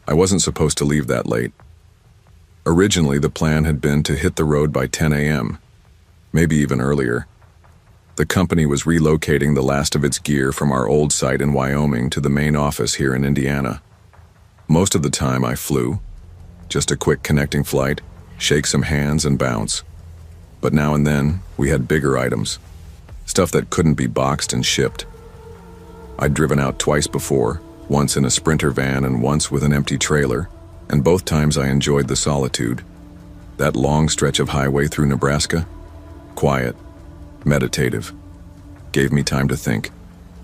I wasn't supposed to leave that late. Originally, the plan had been to hit the road by 10 a.m., maybe even earlier. The company was relocating the last of its gear from our old site in Wyoming to the main office here in Indiana. Most of the time I flew, just a quick connecting flight, shake some hands and bounce. But now and then, we had bigger items, stuff that couldn't be boxed and shipped. I'd driven out twice before, once in a Sprinter van and once with an empty trailer, and both times I enjoyed the solitude. That long stretch of highway through Nebraska, quiet, meditative, gave me time to think.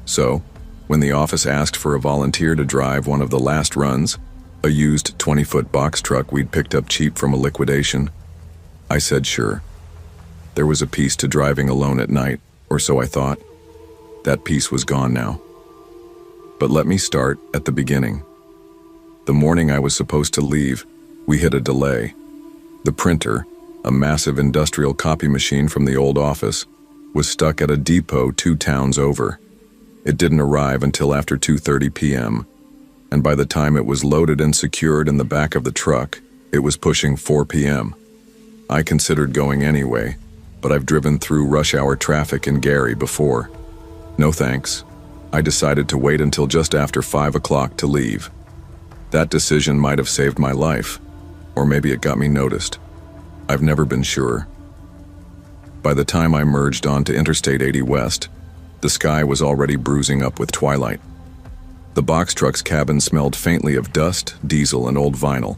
So, when the office asked for a volunteer to drive one of the last runs, a used 20-foot box truck we'd picked up cheap from a liquidation, I said sure. There was a piece to driving alone at night, or so I thought. That piece was gone now. But let me start at the beginning. The morning I was supposed to leave, we hit a delay. The printer, a massive industrial copy machine from the old office, was stuck at a depot 2 towns over. It didn't arrive until after 2:30 p.m., and by the time it was loaded and secured in the back of the truck, it was pushing 4 p.m. I considered going anyway, but I've driven through rush hour traffic in Gary before. No thanks. I decided to wait until just after 5 o'clock to leave. That decision might have saved my life, or maybe it got me noticed. I've never been sure. By the time I merged onto Interstate 80 West, the sky was already bruising up with twilight. The box truck's cabin smelled faintly of dust, diesel, and old vinyl.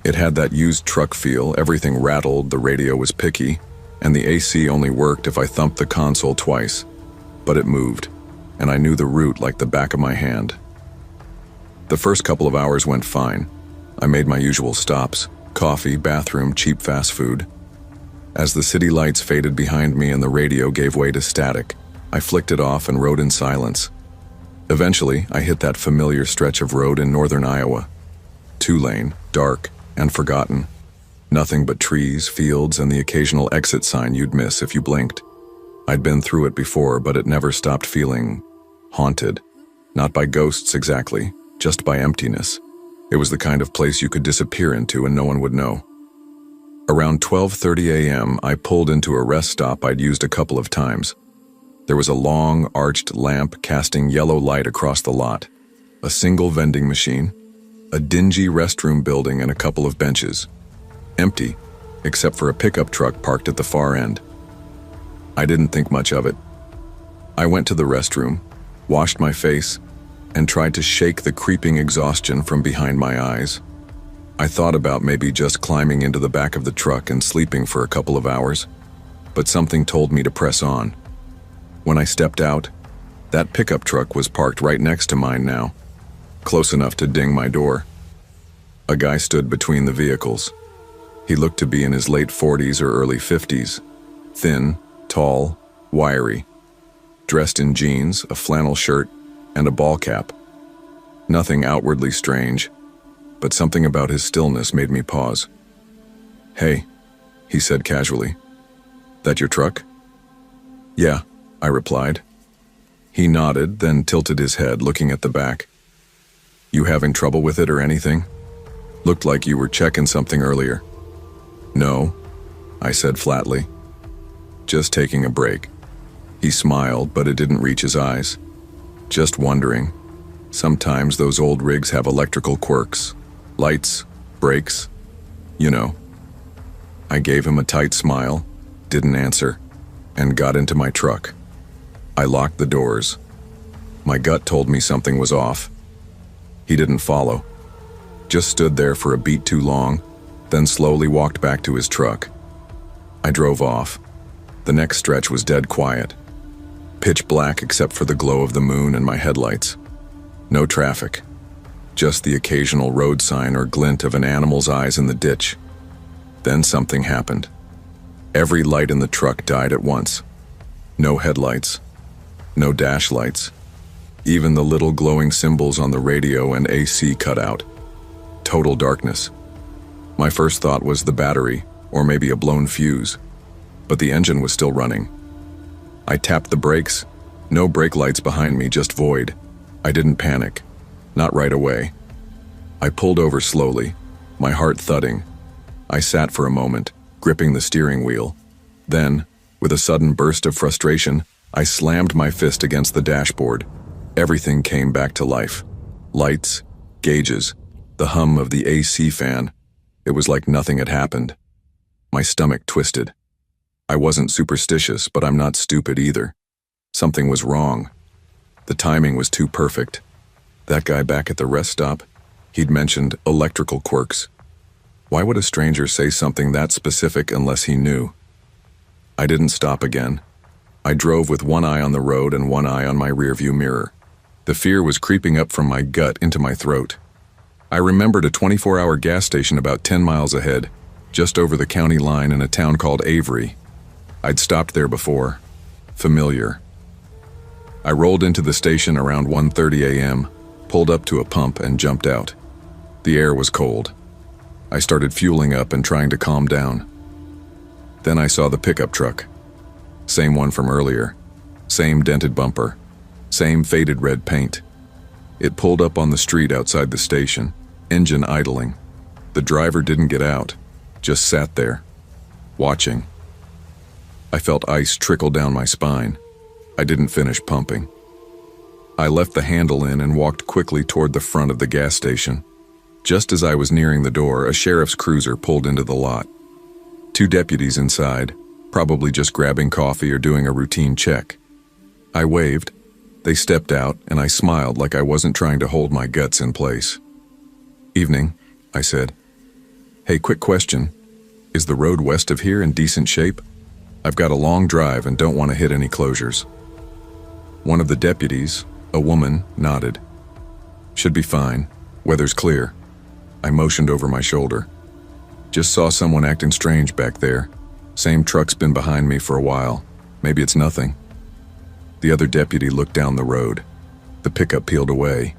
It had that used truck feel, everything rattled, the radio was picky, and the AC only worked if I thumped the console twice. But it moved, and I knew the route like the back of my hand. The first couple of hours went fine. I made my usual stops: coffee, bathroom, cheap fast food. As the city lights faded behind me and the radio gave way to static, I flicked it off and rode in silence. Eventually, I hit that familiar stretch of road in northern Iowa. 2-lane, dark, and forgotten. Nothing but trees, fields, and the occasional exit sign you'd miss if you blinked. I'd been through it before, but it never stopped feeling haunted. Not by ghosts exactly, just by emptiness. It was the kind of place you could disappear into and no one would know. Around 12:30 a.m., I pulled into a rest stop I'd used a couple of times. There was a long, arched lamp casting yellow light across the lot, a single vending machine, a dingy restroom building, and a couple of benches. Empty, except for a pickup truck parked at the far end. I didn't think much of it. I went to the restroom, washed my face, and tried to shake the creeping exhaustion from behind my eyes. I thought about maybe just climbing into the back of the truck and sleeping for a couple of hours, but something told me to press on. When I stepped out, that pickup truck was parked right next to mine now, close enough to ding my door. A guy stood between the vehicles. He looked to be in his late 40s or early 50s, thin, tall, wiry, dressed in jeans, a flannel shirt, and a ball cap. Nothing outwardly strange, but something about his stillness made me pause. "Hey," he said casually. "That your truck?" "Yeah," I replied. He nodded, then tilted his head, looking at the back. "You having trouble with it or anything? Looked like you were checking something earlier." "No," I said flatly. "Just taking a break." He smiled, but it didn't reach his eyes. "Just wondering. Sometimes those old rigs have electrical quirks. Lights, brakes, you know." I gave him a tight smile, didn't answer, and got into my truck. I locked the doors. My gut told me something was off. He didn't follow. Just stood there for a beat too long, then slowly walked back to his truck. I drove off. The next stretch was dead quiet. Pitch black except for the glow of the moon and my headlights. No traffic. Just the occasional road sign or glint of an animal's eyes in the ditch. Then something happened. Every light in the truck died at once. No headlights. No dash lights. Even the little glowing symbols on the radio and AC cut out. Total darkness. My first thought was the battery, or maybe a blown fuse. But the engine was still running. I tapped the brakes. No brake lights behind me, just void. I didn't panic. Not right away. I pulled over slowly, my heart thudding. I sat for a moment, gripping the steering wheel. Then, with a sudden burst of frustration, I slammed my fist against the dashboard. Everything came back to life. Lights, gauges, the hum of the AC fan. It was like nothing had happened. My stomach twisted. I wasn't superstitious, but I'm not stupid either. Something was wrong. The timing was too perfect. That guy back at the rest stop, he'd mentioned electrical quirks. Why would a stranger say something that specific unless he knew? I didn't stop again. I drove with one eye on the road and one eye on my rearview mirror. The fear was creeping up from my gut into my throat. I remembered a 24-hour gas station about 10 miles ahead, just over the county line in a town called Avery. I'd stopped there before. Familiar. I rolled into the station around 1:30 a.m., pulled up to a pump and jumped out. The air was cold. I started fueling up and trying to calm down. Then I saw the pickup truck. Same one from earlier. Same dented bumper. Same faded red paint. It pulled up on the street outside the station, engine idling. The driver didn't get out, just sat there, watching. I felt ice trickle down my spine. I didn't finish pumping. I left the handle in and walked quickly toward the front of the gas station. Just as I was nearing the door, a sheriff's cruiser pulled into the lot. 2 deputies inside, probably just grabbing coffee or doing a routine check. I waved. They stepped out, and I smiled like I wasn't trying to hold my guts in place. "Evening," I said. "Hey, quick question. Is the road west of here in decent shape? I've got a long drive and don't want to hit any closures." One of the deputies, a woman, nodded. "Should be fine. Weather's clear." I motioned over my shoulder. "Just saw someone acting strange back there. Same truck's been behind me for a while. Maybe it's nothing." The other deputy looked down the road. The pickup peeled away.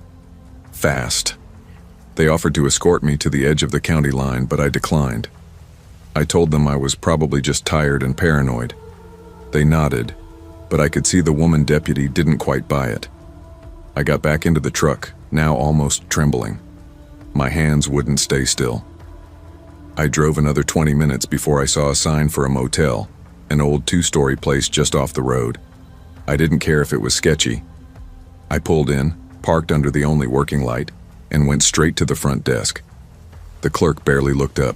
Fast. They offered to escort me to the edge of the county line, but I declined. I told them I was probably just tired and paranoid. They nodded, but I could see the woman deputy didn't quite buy it. I got back into the truck, now almost trembling. My hands wouldn't stay still. I drove another 20 minutes before I saw a sign for a motel, an old 2-story place just off the road. I didn't care if it was sketchy. I pulled in, parked under the only working light, and went straight to the front desk. The clerk barely looked up.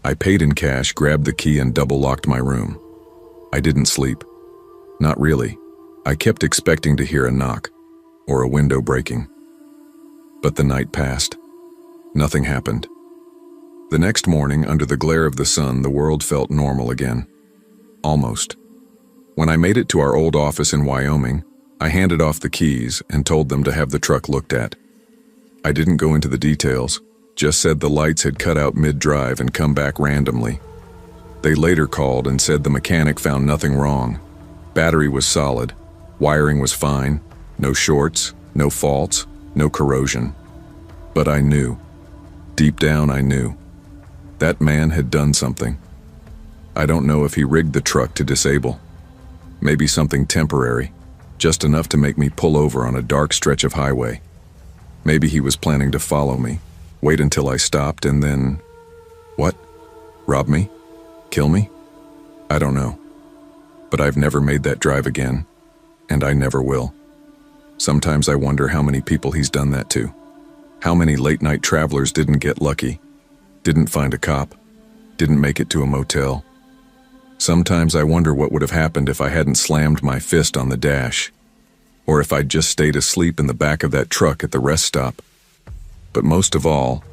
I paid in cash, grabbed the key, and double-locked my room. I didn't sleep. Not really. I kept expecting to hear a knock, or a window breaking. But the night passed. Nothing happened. The next morning, under the glare of the sun, the world felt normal again. Almost. When I made it to our old office in Wyoming, I handed off the keys and told them to have the truck looked at. I didn't go into the details, just said the lights had cut out mid-drive and come back randomly. They later called and said the mechanic found nothing wrong. Battery was solid, wiring was fine, no shorts, no faults, no corrosion. But I knew. Deep down I knew. That man had done something. I don't know if he rigged the truck to disable. Maybe something temporary, just enough to make me pull over on a dark stretch of highway. Maybe he was planning to follow me, wait until I stopped, and then... What? Rob me? Kill me? I don't know. But I've never made that drive again, and I never will. Sometimes I wonder how many people he's done that to. How many late-night travelers didn't get lucky, didn't find a cop, didn't make it to a motel. Sometimes I wonder what would have happened if I hadn't slammed my fist on the dash, or if I'd just stayed asleep in the back of that truck at the rest stop. But most of all,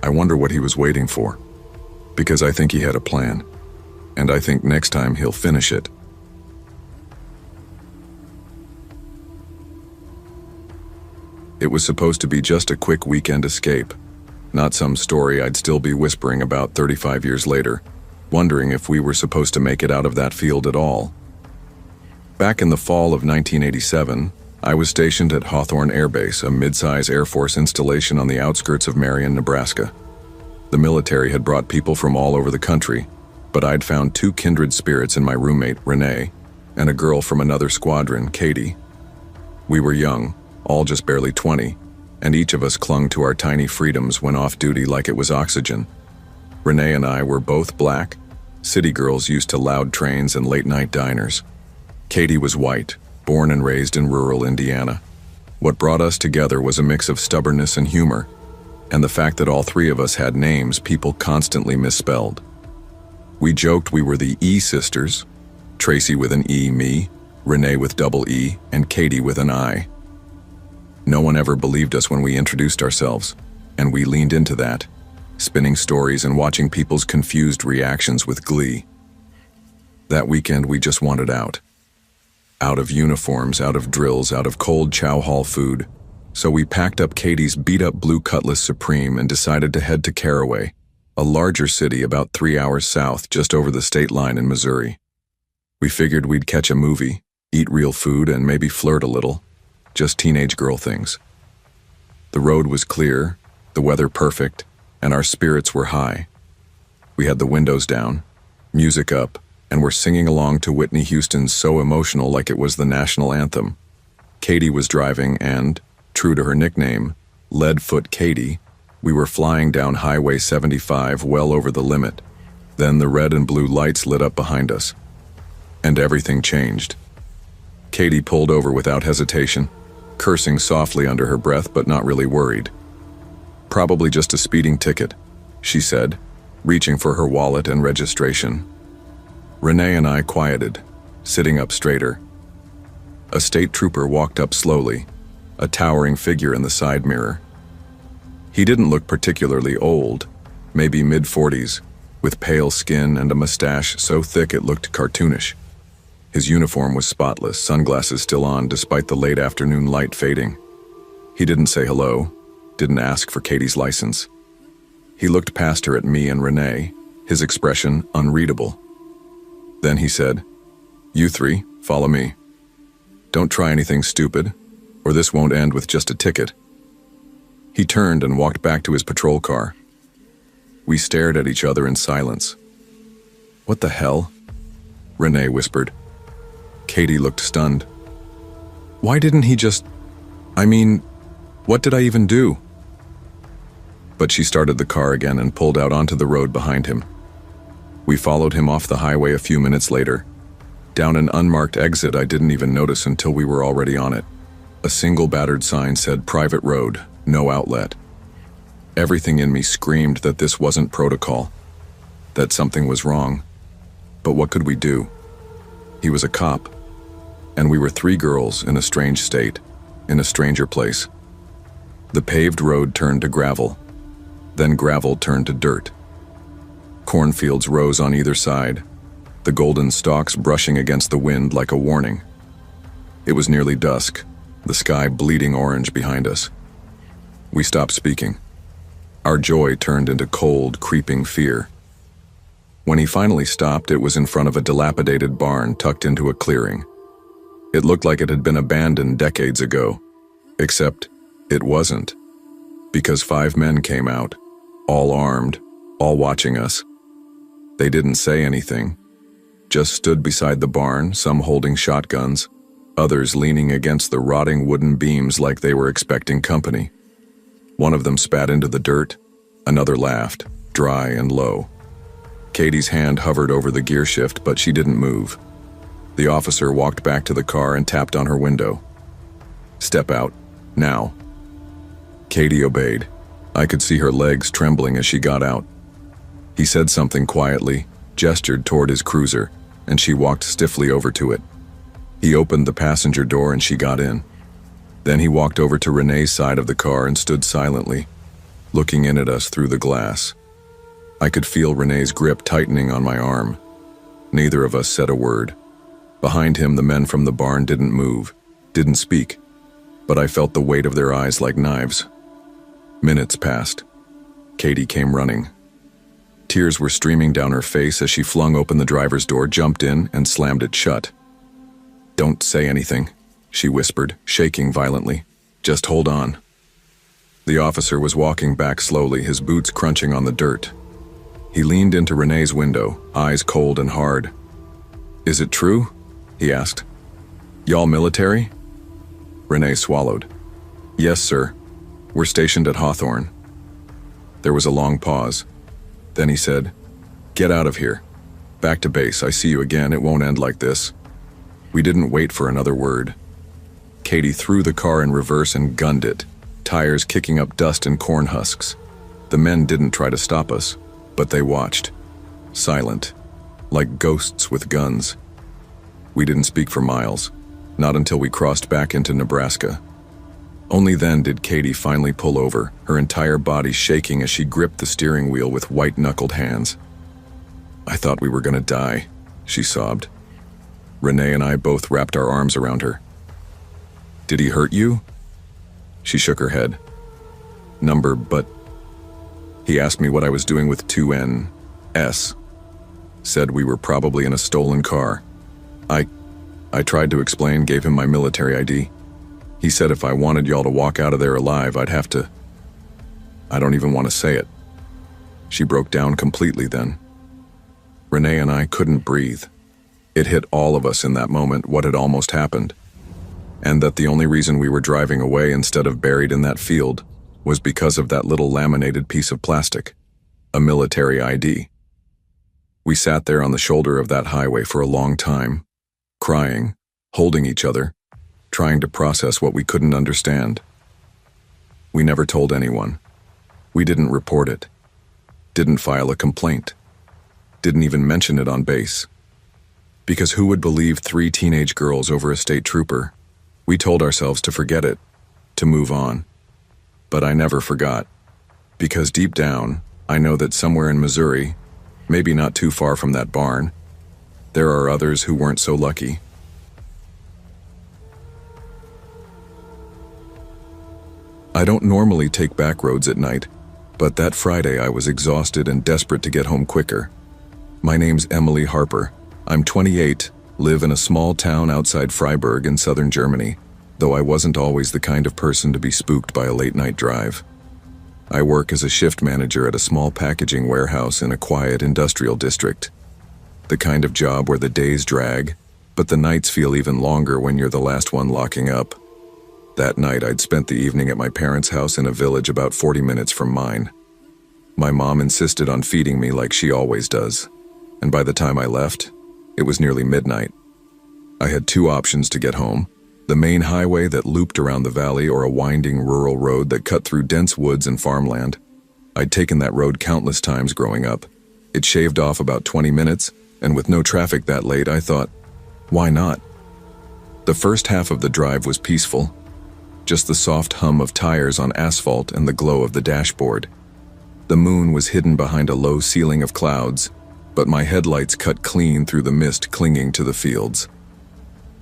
I wonder what he was waiting for, because I think he had a plan, and I think next time he'll finish it. It was supposed to be just a quick weekend escape, not some story I'd still be whispering about 35 years later, wondering if we were supposed to make it out of that field at all. Back in the fall of 1987, I was stationed at Hawthorne Air Base, a mid-size Air Force installation on the outskirts of Marion, Nebraska. The military had brought people from all over the country, but I'd found 2 kindred spirits in my roommate, Renee, and a girl from another squadron, Katie. We were young, all just barely 20, and each of us clung to our tiny freedoms when off duty like it was oxygen. Renee and I were both black, city girls used to loud trains and late-night diners. Katie was white, born and raised in rural Indiana. What brought us together was a mix of stubbornness and humor, and the fact that all three of us had names people constantly misspelled. We joked we were the E sisters, Tracy with an E, me, Renee with double E, and Katie with an I. No one ever believed us when we introduced ourselves, and we leaned into that, spinning stories and watching people's confused reactions with glee. That weekend we just wanted out. Out of uniforms, out of drills, out of cold chow hall food. So we packed up Katie's beat-up blue Cutlass Supreme and decided to head to Caraway, a larger city about 3 hours south just over the state line in Missouri. We figured we'd catch a movie, eat real food, and maybe flirt a little. Just teenage girl things. The road was clear, the weather perfect, and our spirits were high. We had the windows down, music up, and were singing along to Whitney Houston's So Emotional like it was the national anthem. Katie was driving and, true to her nickname, Leadfoot Katie, we were flying down Highway 75 well over the limit. Then the red and blue lights lit up behind us. And everything changed. Katie pulled over without hesitation, cursing softly under her breath but not really worried. "Probably just a speeding ticket," she said, reaching for her wallet and registration. Renee and I quieted, sitting up straighter. A state trooper walked up slowly, a towering figure in the side mirror. He didn't look particularly old, maybe mid-40s, with pale skin and a mustache so thick it looked cartoonish. His uniform was spotless, sunglasses still on despite the late afternoon light fading. He didn't say hello, didn't ask for Katie's license. He looked past her at me and Renee, his expression unreadable. Then he said, "You three, follow me. Don't try anything stupid, or this won't end with just a ticket." He turned and walked back to his patrol car. We stared at each other in silence. "What the hell?" Renee whispered. Katie looked stunned. "Why didn't he just... what did I even do?" But she started the car again and pulled out onto the road behind him. We followed him off the highway a few minutes later, down an unmarked exit I didn't even notice until we were already on it. A single battered sign said private road, no outlet. Everything in me screamed that this wasn't protocol, that something was wrong. But what could we do? He was a cop, and we were three girls in a strange state, in a stranger place. The paved road turned to gravel, then gravel turned to dirt. Cornfields rose on either side, the golden stalks brushing against the wind like a warning. It was nearly dusk, the sky bleeding orange behind us. We stopped speaking. Our joy turned into cold, creeping fear. When he finally stopped, it was in front of a dilapidated barn tucked into a clearing. It looked like it had been abandoned decades ago, except it wasn't, because 5 men came out, all armed, all watching us. They didn't say anything, just stood beside the barn, some holding shotguns, others leaning against the rotting wooden beams like they were expecting company. One of them spat into the dirt, another laughed, dry and low. Katie's hand hovered over the gear shift, but she didn't move. The officer walked back to the car and tapped on her window. "Step out, now." Katie obeyed. I could see her legs trembling as she got out. He said something quietly, gestured toward his cruiser, and she walked stiffly over to it. He opened the passenger door and she got in. Then he walked over to Renee's side of the car and stood silently, looking in at us through the glass. I could feel Renee's grip tightening on my arm. Neither of us said a word. Behind him, the men from the barn didn't move, didn't speak, but I felt the weight of their eyes like knives. Minutes passed. Katie came running. Tears were streaming down her face as she flung open the driver's door, jumped in, and slammed it shut. "Don't say anything," she whispered, shaking violently. "Just hold on." The officer was walking back slowly, his boots crunching on the dirt. He leaned into Renee's window, eyes cold and hard. "Is it true?" he asked. "Y'all military?" Renee swallowed. "Yes, sir. We're stationed at Hawthorne. There was a long pause. Then he said, "Get out of here. Back to base. I see you again. It won't end like this." We didn't wait for another word. Katie threw the car in reverse and gunned it, tires kicking up dust and corn husks. The men didn't try to stop us, but they watched, silent, like ghosts with guns. We didn't speak for miles, not until we crossed back into Nebraska. Only then did Katie finally pull over, her entire body shaking as she gripped the steering wheel with white-knuckled hands. "I thought we were gonna die," she sobbed. Renee and I both wrapped our arms around her. "Did he hurt you?" She shook her head. But he asked me what I was doing with 2NS. Said we were probably in a stolen car. I tried to explain, gave him my military ID. He said if I wanted y'all to walk out of there alive, I'd have to. I don't even want to say it. She broke down completely then. Renee and I couldn't breathe. It hit all of us in that moment what had almost happened, and that the only reason we were driving away instead of buried in that field was because of that little laminated piece of plastic, a military ID. We sat there on the shoulder of that highway for a long time, crying, holding each other, trying to process what we couldn't understand. We never told anyone. We didn't report it, didn't file a complaint, didn't even mention it on base. Because who would believe 3 teenage girls over a state trooper? We told ourselves to forget it, to move on. But I never forgot. Because deep down, I know that somewhere in Missouri, maybe not too far from that barn, there are others who weren't so lucky. I don't normally take back roads at night, but that Friday I was exhausted and desperate to get home quicker. My name's Emily Harper. I'm 28, live in a small town outside Freiburg in southern Germany, though I wasn't always the kind of person to be spooked by a late-night drive. I work as a shift manager at a small packaging warehouse in a quiet industrial district. The kind of job where the days drag, but the nights feel even longer when you're the last one locking up. That night I'd spent the evening at my parents' house in a village about 40 minutes from mine. My mom insisted on feeding me like she always does, and by the time I left, it was nearly midnight. I had 2 options to get home: the main highway that looped around the valley or a winding rural road that cut through dense woods and farmland. I'd taken that road countless times growing up. It shaved off about 20 minutes, and with no traffic that late, I thought, why not? The first half of the drive was peaceful, just the soft hum of tires on asphalt and the glow of the dashboard. The moon was hidden behind a low ceiling of clouds, but my headlights cut clean through the mist clinging to the fields.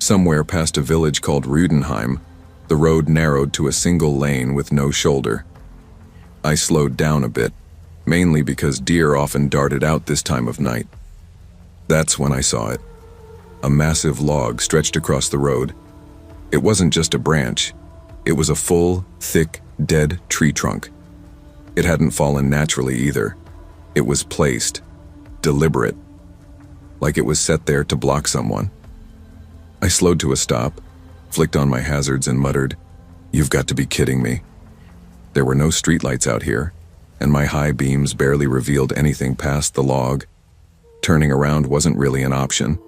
Somewhere past a village called Rudenheim, the road narrowed to a single lane with no shoulder. I slowed down a bit, mainly because deer often darted out this time of night. That's when I saw it. A massive log stretched across the road. It wasn't just a branch. It was a full, thick, dead tree trunk. It hadn't fallen naturally either. It was placed, deliberate, like it was set there to block someone. I slowed to a stop, flicked on my hazards and muttered, "You've got to be kidding me." There were no streetlights out here, and my high beams barely revealed anything past the log. Turning around wasn't really an option.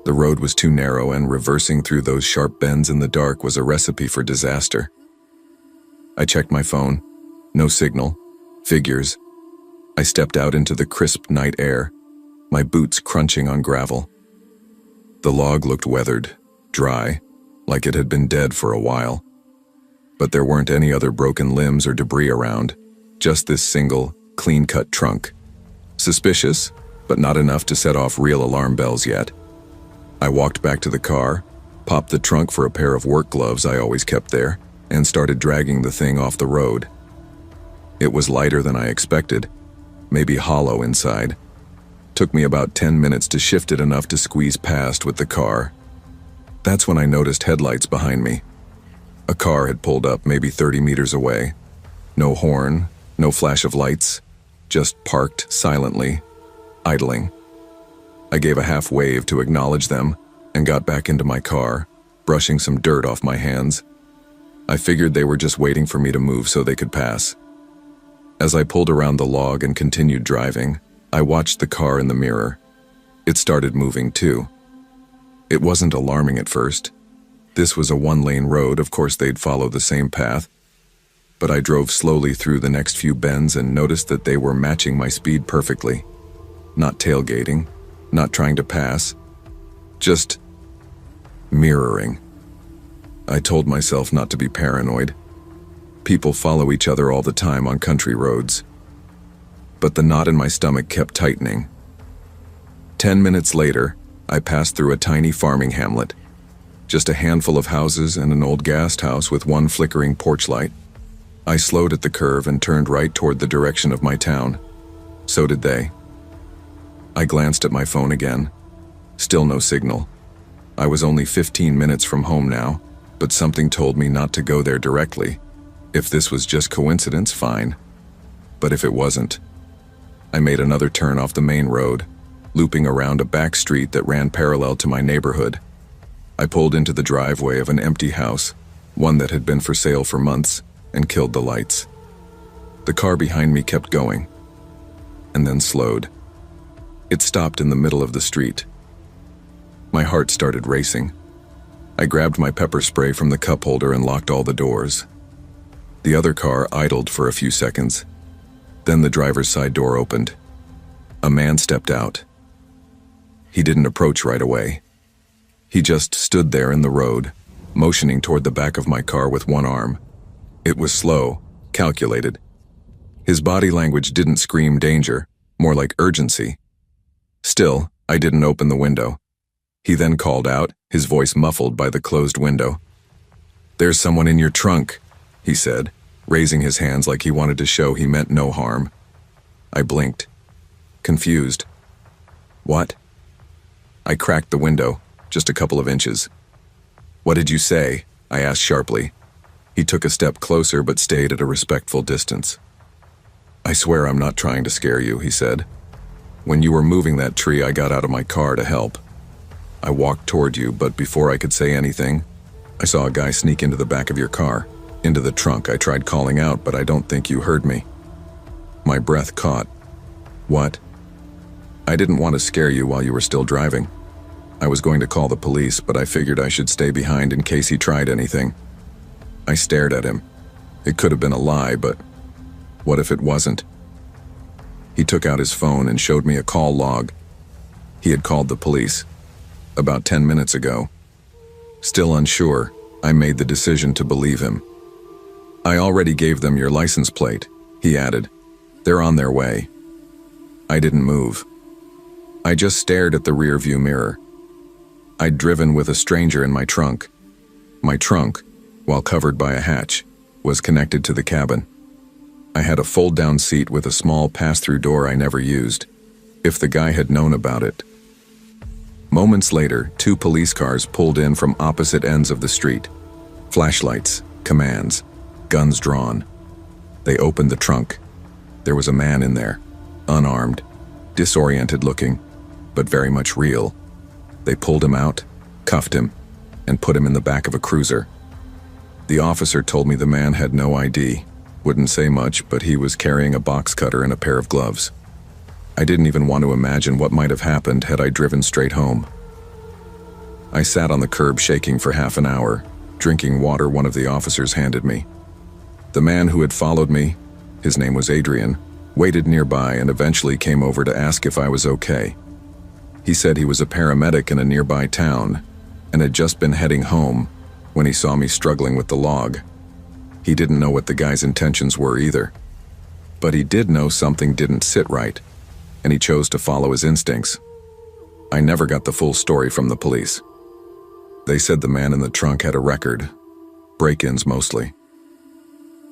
The road was too narrow, and reversing through those sharp bends in the dark was a recipe for disaster. I checked my phone. No signal. Figures. I stepped out into the crisp night air, my boots crunching on gravel. The log looked weathered, dry, like it had been dead for a while. But there weren't any other broken limbs or debris around, just this single, clean-cut trunk. Suspicious, but not enough to set off real alarm bells yet. I walked back to the car, popped the trunk for a pair of work gloves I always kept there, and started dragging the thing off the road. It was lighter than I expected, maybe hollow inside. Took me about 10 minutes to shift it enough to squeeze past with the car. That's when I noticed headlights behind me. A car had pulled up maybe 30 meters away. No horn, no flash of lights, just parked silently, idling. I gave a half wave to acknowledge them and got back into my car, brushing some dirt off my hands. I figured they were just waiting for me to move so they could pass. As I pulled around the log and continued driving, I watched the car in the mirror. It started moving too. It wasn't alarming at first. This was a one-lane road, of course they'd follow the same path. But I drove slowly through the next few bends and noticed that they were matching my speed perfectly. Not tailgating, not trying to pass, just mirroring. I told myself not to be paranoid. People follow each other all the time on country roads. But the knot in my stomach kept tightening. 10 minutes later, I passed through a tiny farming hamlet. Just a handful of houses and an old gas house with one flickering porch light. I slowed at the curve and turned right toward the direction of my town. So did they. I glanced at my phone again. Still no signal. I was only 15 minutes from home now, but something told me not to go there directly. If this was just coincidence, fine. But if it wasn't, I made another turn off the main road, looping around a back street that ran parallel to my neighborhood. I pulled into the driveway of an empty house, one that had been for sale for months, and killed the lights. The car behind me kept going, and then slowed. It stopped in the middle of the street. My heart started racing. I grabbed my pepper spray from the cup holder and locked all the doors. The other car idled for a few seconds. Then the driver's side door opened. A man stepped out. He didn't approach right away. He just stood there in the road, motioning toward the back of my car with one arm. It was slow, calculated. His body language didn't scream danger, more like urgency. Still, I didn't open the window. He then called out, his voice muffled by the closed window. "There's someone in your trunk," he said, raising his hands like he wanted to show he meant no harm. I blinked, confused. What? I cracked the window, just a couple of inches. "What did you say?" I asked sharply. He took a step closer but stayed at a respectful distance. "I swear I'm not trying to scare you," he said. "When you were moving that tree, I got out of my car to help. I walked toward you, but before I could say anything, I saw a guy sneak into the back of your car, into the trunk. I tried calling out, but I don't think you heard me." My breath caught. "What?" "I didn't want to scare you while you were still driving. I was going to call the police, but I figured I should stay behind in case he tried anything." I stared at him. It could have been a lie, but what if it wasn't? He took out his phone and showed me a call log. He had called the police about 10 minutes ago. Still unsure, I made the decision to believe him. "I already gave them your license plate," he added. "They're on their way." I didn't move. I just stared at the rearview mirror. I'd driven with a stranger in my trunk. My trunk, while covered by a hatch, was connected to the cabin. I had a fold-down seat with a small pass-through door I never used. If the guy had known about it. Moments later, 2 police cars pulled in from opposite ends of the street. Flashlights, commands, guns drawn. They opened the trunk. There was a man in there, unarmed, disoriented looking, but very much real. They pulled him out, cuffed him, and put him in the back of a cruiser. The officer told me the man had no ID, wouldn't say much, but he was carrying a box cutter and a pair of gloves. I didn't even want to imagine what might have happened had I driven straight home. I sat on the curb shaking for half an hour, drinking water one of the officers handed me. The man who had followed me, his name was Adrian, waited nearby and eventually came over to ask if I was okay. He said he was a paramedic in a nearby town and had just been heading home when he saw me struggling with the log. He didn't know what the guy's intentions were either. But he did know something didn't sit right, and he chose to follow his instincts. I never got the full story from the police. They said the man in the trunk had a record, break-ins mostly.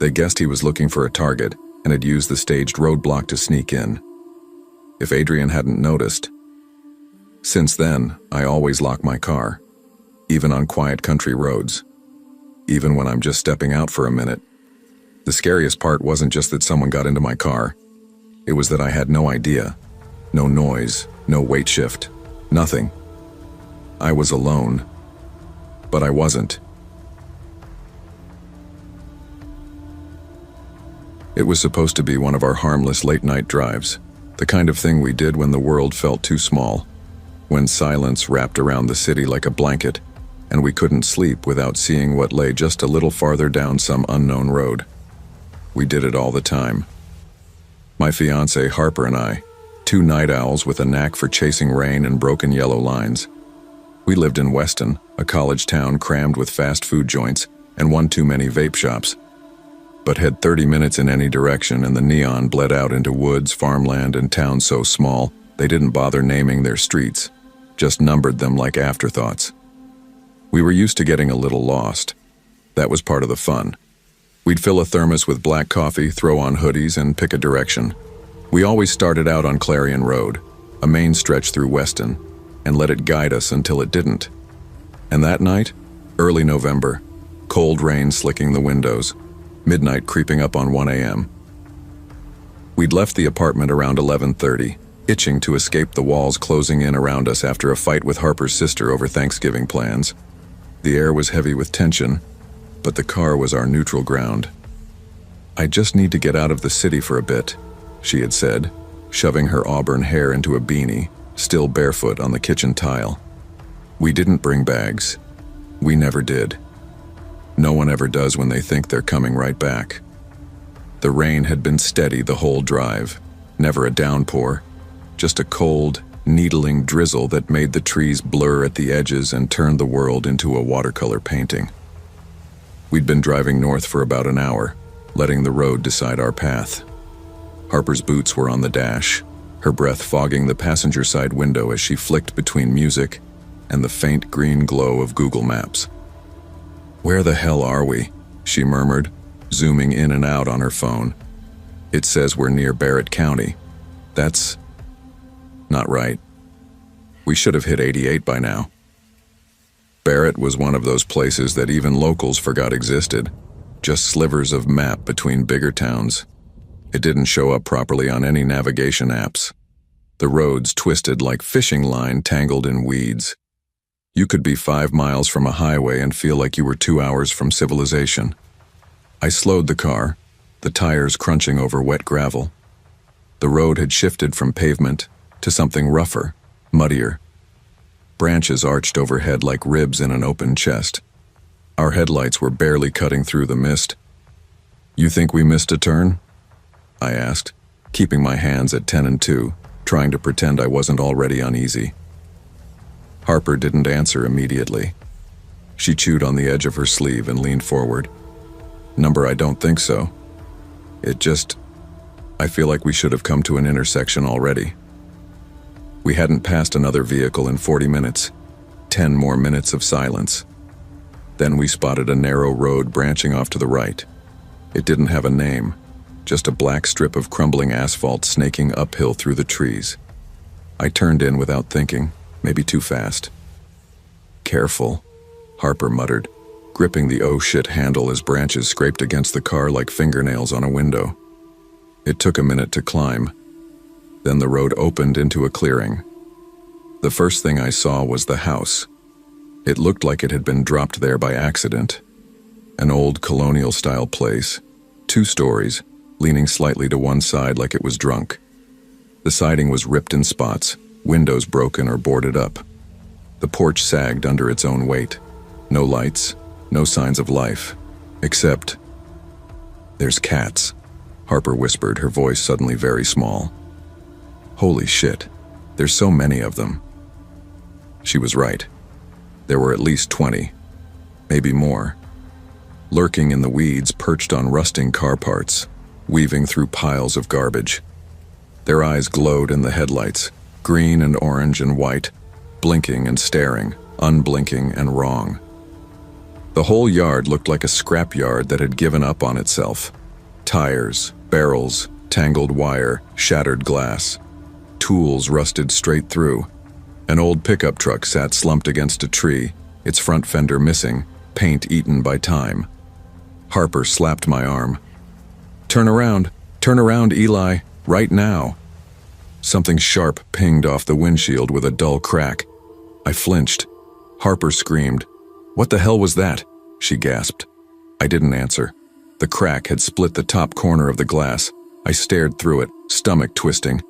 They guessed he was looking for a target and had used the staged roadblock to sneak in. If Adrian hadn't noticed. Since then, I always lock my car, even on quiet country roads, even when I'm just stepping out for a minute. The scariest part wasn't just that someone got into my car. It was that I had no idea, no noise, no weight shift, nothing. I was alone, but I wasn't. It was supposed to be one of our harmless late-night drives, the kind of thing we did when the world felt too small, when silence wrapped around the city like a blanket, and we couldn't sleep without seeing what lay just a little farther down some unknown road. We did it all the time. My fiancée Harper and I, two night owls with a knack for chasing rain and broken yellow lines. We lived in Weston, a college town crammed with fast food joints and one too many vape shops, but had 30 minutes in any direction, and the neon bled out into woods, farmland, and towns so small they didn't bother naming their streets, just numbered them like afterthoughts. We were used to getting a little lost. That was part of the fun. We'd fill a thermos with black coffee, throw on hoodies, and pick a direction. We always started out on Clarion Road, a main stretch through Weston, and let it guide us until it didn't. And that night, early November, cold rain slicking the windows, midnight creeping up on 1 a.m. We'd left the apartment around 11:30, itching to escape the walls closing in around us after a fight with Harper's sister over Thanksgiving plans. The air was heavy with tension, but the car was our neutral ground. "I just need to get out of the city for a bit," she had said, shoving her auburn hair into a beanie, still barefoot on the kitchen tile. We didn't bring bags. We never did. No one ever does when they think they're coming right back. The rain had been steady the whole drive, never a downpour, just a cold, needling drizzle that made the trees blur at the edges and turned the world into a watercolor painting. We'd been driving north for about an hour, letting the road decide our path. Harper's boots were on the dash, her breath fogging the passenger side window as she flicked between music and the faint green glow of Google Maps. "Where the hell are we?" she murmured, zooming in and out on her phone. "It says we're near Barrett County. That's not right. We should have hit 88 by now." Barrett was one of those places that even locals forgot existed, just slivers of map between bigger towns. It didn't show up properly on any navigation apps. The roads twisted like fishing line tangled in weeds. You could be 5 miles from a highway and feel like you were 2 hours from civilization. I slowed the car, the tires crunching over wet gravel. The road had shifted from pavement to something rougher, muddier. Branches arched overhead like ribs in an open chest. Our headlights were barely cutting through the mist. "You think we missed a turn?" I asked, keeping my hands at 10 and 2, trying to pretend I wasn't already uneasy. Harper didn't answer immediately. She chewed on the edge of her sleeve and leaned forward. "Number, I don't think so. I feel like we should have come to an intersection already." We hadn't passed another vehicle in 40 minutes, 10 more minutes of silence. Then we spotted a narrow road branching off to the right. It didn't have a name, just a black strip of crumbling asphalt snaking uphill through the trees. I turned in without thinking, maybe too fast. "Careful," Harper muttered, gripping the oh shit handle as branches scraped against the car like fingernails on a window. It took a minute to climb. Then the road opened into a clearing. The first thing I saw was the house. It looked like it had been dropped there by accident. An old colonial-style place, 2 stories, leaning slightly to one side like it was drunk. The siding was ripped in spots, windows broken or boarded up. The porch sagged under its own weight. No lights, no signs of life, except... "There's cats," Harper whispered, her voice suddenly very small. "Holy shit, there's so many of them." She was right. There were at least 20, maybe more. Lurking in the weeds, perched on rusting car parts, weaving through piles of garbage. Their eyes glowed in the headlights, green and orange and white, blinking and staring, unblinking and wrong. The whole yard looked like a scrapyard that had given up on itself. Tires, barrels, tangled wire, shattered glass. Tools rusted straight through. An old pickup truck sat slumped against a tree, its front fender missing, paint eaten by time. Harper slapped my arm. Turn around, Eli, right now." Something sharp pinged off the windshield with a dull crack. I flinched. Harper screamed. "What the hell was that?" she gasped. I didn't answer. The crack had split the top corner of the glass. I stared through it, stomach twisting.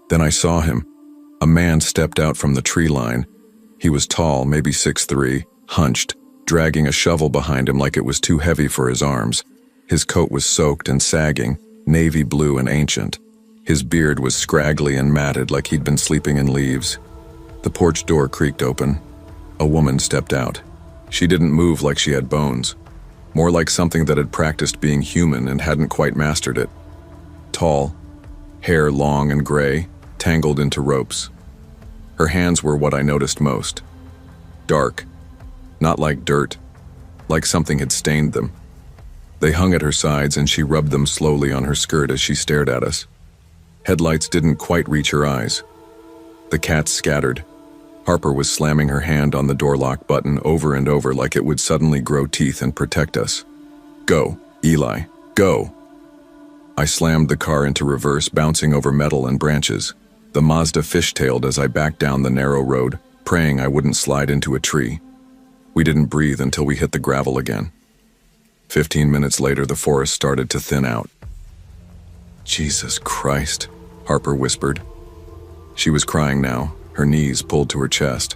Then I saw him. A man stepped out from the tree line. He was tall, maybe 6'3", hunched, dragging a shovel behind him like it was too heavy for his arms. His coat was soaked and sagging, navy blue and ancient. His beard was scraggly and matted like he'd been sleeping in leaves. The porch door creaked open. A woman stepped out. She didn't move like she had bones, more like something that had practiced being human and hadn't quite mastered it. Tall, hair long and gray, tangled into ropes. Her hands were what I noticed most. Dark, not like dirt, like something had stained them. They hung at her sides and she rubbed them slowly on her skirt as she stared at us. Headlights didn't quite reach her eyes. The cats scattered. Harper was slamming her hand on the door lock button over and over like it would suddenly grow teeth and protect us. Go, Eli, go. I slammed the car into reverse, bouncing over metal and branches. The Mazda fishtailed as I backed down the narrow road, praying I wouldn't slide into a tree. We didn't breathe until we hit the gravel again. 15 minutes later, the forest started to thin out. Jesus Christ, Harper whispered. She was crying now, her knees pulled to her chest.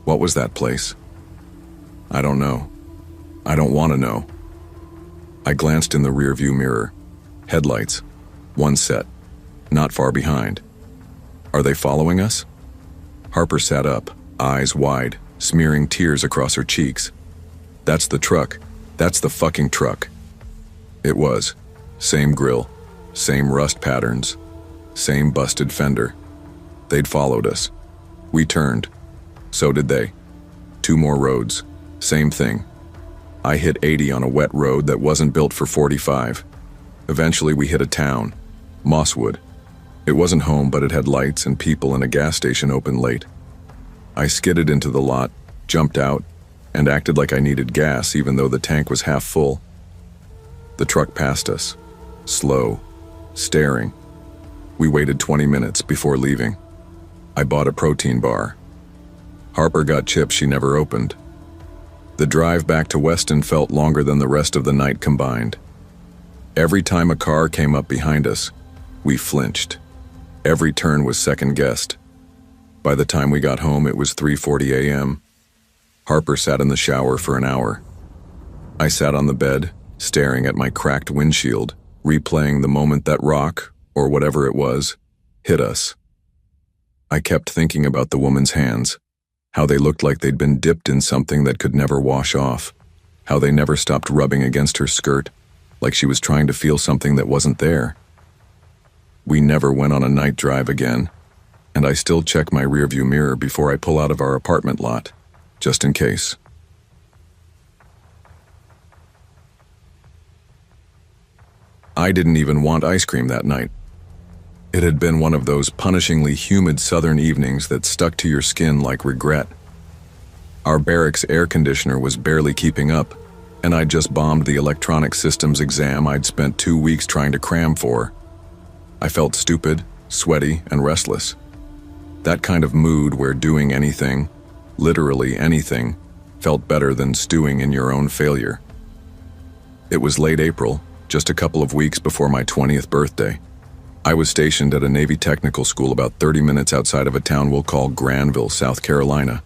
What was that place? I don't know. I don't want to know. I glanced in the rearview mirror. Headlights. One set. Not far behind. Are they following us? Harper sat up, eyes wide, smearing tears across her cheeks. That's the truck. That's the fucking truck. It was. Same grille. Same rust patterns. Same busted fender. They'd followed us. We turned. So did they. 2 more roads. Same thing. I hit 80 on a wet road that wasn't built for 45. Eventually we hit a town. Mosswood. It wasn't home, but it had lights and people and a gas station open late. I skidded into the lot, jumped out, and acted like I needed gas even though the tank was half full. The truck passed us. Slow. Staring. We waited 20 minutes before leaving. I bought a protein bar. Harper got chips she never opened. The drive back to Weston felt longer than the rest of the night combined. Every time a car came up behind us, we flinched. Every turn was second-guessed. By the time we got home, it was 3:40 a.m. Harper sat in the shower for an hour. I sat on the bed, staring at my cracked windshield, replaying the moment that rock, or whatever it was, hit us. I kept thinking about the woman's hands, how they looked like they'd been dipped in something that could never wash off, how they never stopped rubbing against her skirt, like she was trying to feel something that wasn't there. We never went on a night drive again, and I still check my rearview mirror before I pull out of our apartment lot, just in case. I didn't even want ice cream that night. It had been one of those punishingly humid southern evenings that stuck to your skin like regret. Our barracks air conditioner was barely keeping up, and I'd just bombed the electronic systems exam I'd spent 2 weeks trying to cram for. I felt stupid, sweaty, and restless. That kind of mood where doing anything, literally anything, felt better than stewing in your own failure. It was late April, just a couple of weeks before my 20th birthday. I was stationed at a Navy technical school about 30 minutes outside of a town we'll call Granville, South Carolina.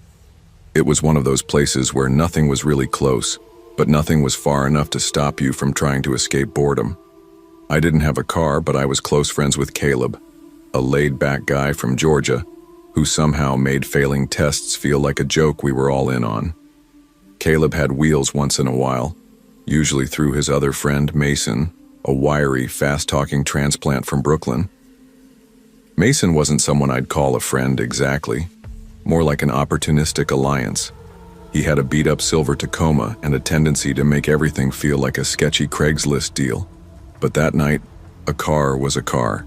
It was one of those places where nothing was really close, but nothing was far enough to stop you from trying to escape boredom. I didn't have a car, but I was close friends with Caleb, a laid-back guy from Georgia, who somehow made failing tests feel like a joke we were all in on. Caleb had wheels once in a while, usually through his other friend Mason, a wiry, fast-talking transplant from Brooklyn. Mason wasn't someone I'd call a friend exactly, more like an opportunistic alliance. He had a beat-up silver Tacoma and a tendency to make everything feel like a sketchy Craigslist deal. But that night, a car was a car.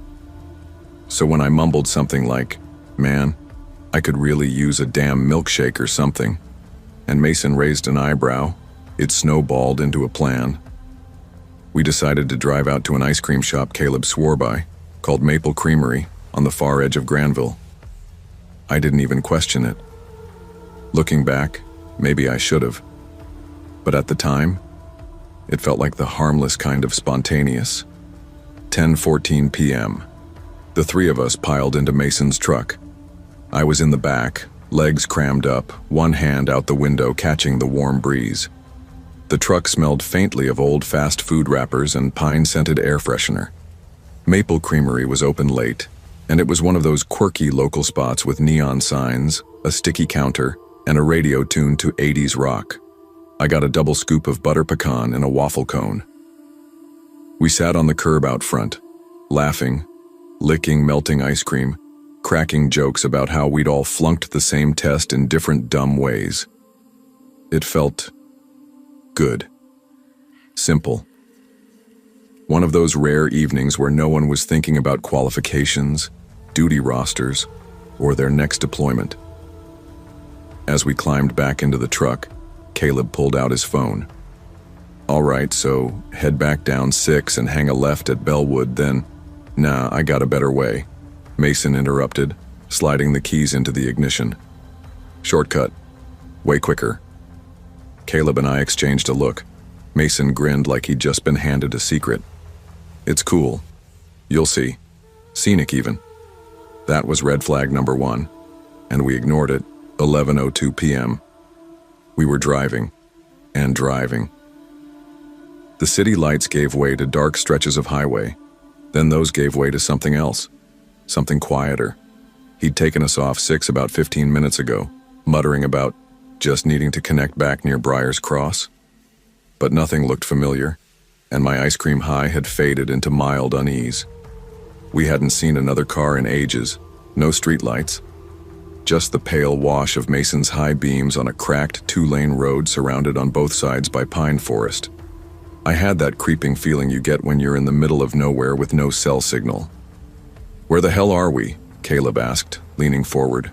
So when I mumbled something like, "Man, I could really use a damn milkshake or something," and Mason raised an eyebrow, it snowballed into a plan. We decided to drive out to an ice cream shop Caleb swore by, called Maple Creamery, on the far edge of Granville. I didn't even question it. Looking back, maybe I should have. But at the time, It felt like the harmless kind of spontaneous. 10:14 p.m. The three of us piled into Mason's truck. I was in the back, legs crammed up, one hand out the window catching the warm breeze. The truck smelled faintly of old fast food wrappers and pine-scented air freshener. Maple Creamery was open late, and it was one of those quirky local spots with neon signs, a sticky counter, and a radio tuned to 80s rock. I got a double scoop of butter pecan in a waffle cone. We sat on the curb out front, laughing, licking melting ice cream, cracking jokes about how we'd all flunked the same test in different dumb ways. It felt good. Simple. One of those rare evenings where no one was thinking about qualifications, duty rosters, or their next deployment. As we climbed back into the truck, Caleb pulled out his phone. "All right, so head back down 6 and hang a left at Bellwood, then..." "Nah, I got a better way," Mason interrupted, sliding the keys into the ignition. "Shortcut. Way quicker." Caleb and I exchanged a look. Mason grinned like he'd just been handed a secret. "It's cool. You'll see. Scenic even." That was red flag number 1, and we ignored it. 11:02 p.m. We were driving, and driving. The city lights gave way to dark stretches of highway. Then those gave way to something else, something quieter. He'd taken us off 6 about 15 minutes ago, muttering about just needing to connect back near Briar's Cross. But nothing looked familiar, and my ice cream high had faded into mild unease. We hadn't seen another car in ages, no streetlights, just the pale wash of Mason's high beams on a cracked 2-lane road surrounded on both sides by pine forest. I had that creeping feeling you get when you're in the middle of nowhere with no cell signal. "Where the hell are we?" Caleb asked, leaning forward.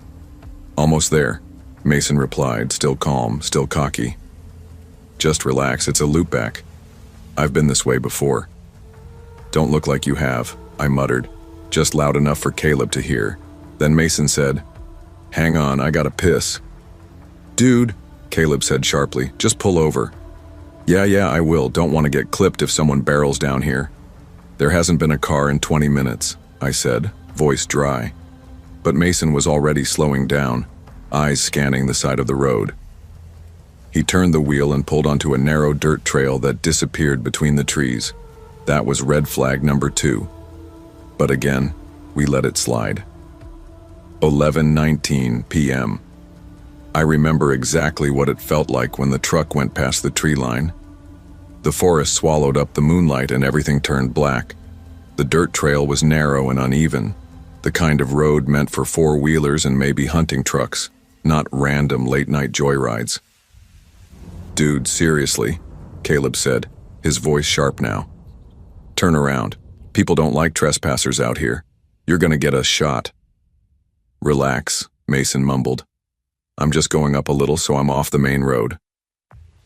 "Almost there," Mason replied, still calm, still cocky. "Just relax, it's a loopback. I've been this way before." "Don't look like you have," I muttered, just loud enough for Caleb to hear. Then Mason said, "Hang on, I gotta piss." "Dude," Caleb said sharply, "just pull over." Yeah, I will. Don't want to get clipped if someone barrels down here." "There hasn't been a car in 20 minutes, I said, voice dry. But Mason was already slowing down, eyes scanning the side of the road. He turned the wheel and pulled onto a narrow dirt trail that disappeared between the trees. That was red flag number 2. But again, we let it slide. 11:19 p.m. I remember exactly what it felt like when the truck went past the tree line. The forest swallowed up the moonlight and everything turned black. The dirt trail was narrow and uneven, the kind of road meant for 4-wheelers and maybe hunting trucks, not random late-night joyrides. "Dude, seriously," Caleb said, his voice sharp now. "Turn around. People don't like trespassers out here. You're gonna get us shot." "Relax," Mason mumbled. "I'm just going up a little so I'm off the main road."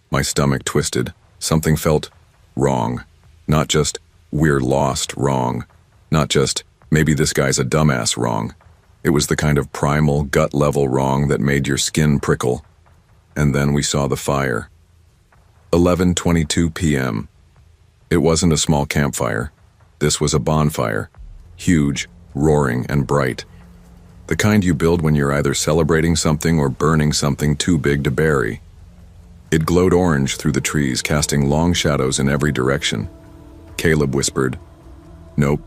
My stomach twisted. Something felt wrong. Not just, "we're lost" wrong. Not just, "maybe this guy's a dumbass" wrong. It was the kind of primal, gut-level wrong that made your skin prickle. And then we saw the fire. 11:22 p.m. It wasn't a small campfire. This was a bonfire. Huge, roaring, and bright. The kind you build when you're either celebrating something or burning something too big to bury. It glowed orange through the trees, casting long shadows in every direction. Caleb whispered, "Nope.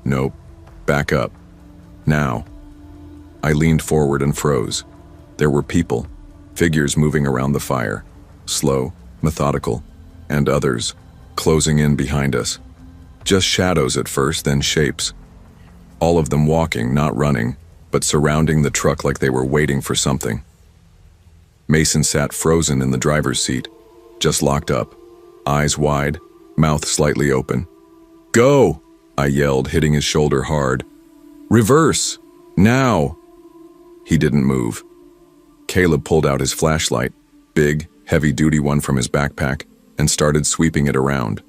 Nope. Back up. Now." I leaned forward and froze. There were people, figures moving around the fire, slow, methodical, and others, closing in behind us. Just shadows at first, then shapes. All of them walking, not running, but surrounding the truck like they were waiting for something. Mason sat frozen in the driver's seat, just locked up, eyes wide, mouth slightly open. "Go!" I yelled, hitting his shoulder hard. "Reverse! Now!" He didn't move. Caleb pulled out his flashlight, big, heavy-duty one from his backpack, and started sweeping it around.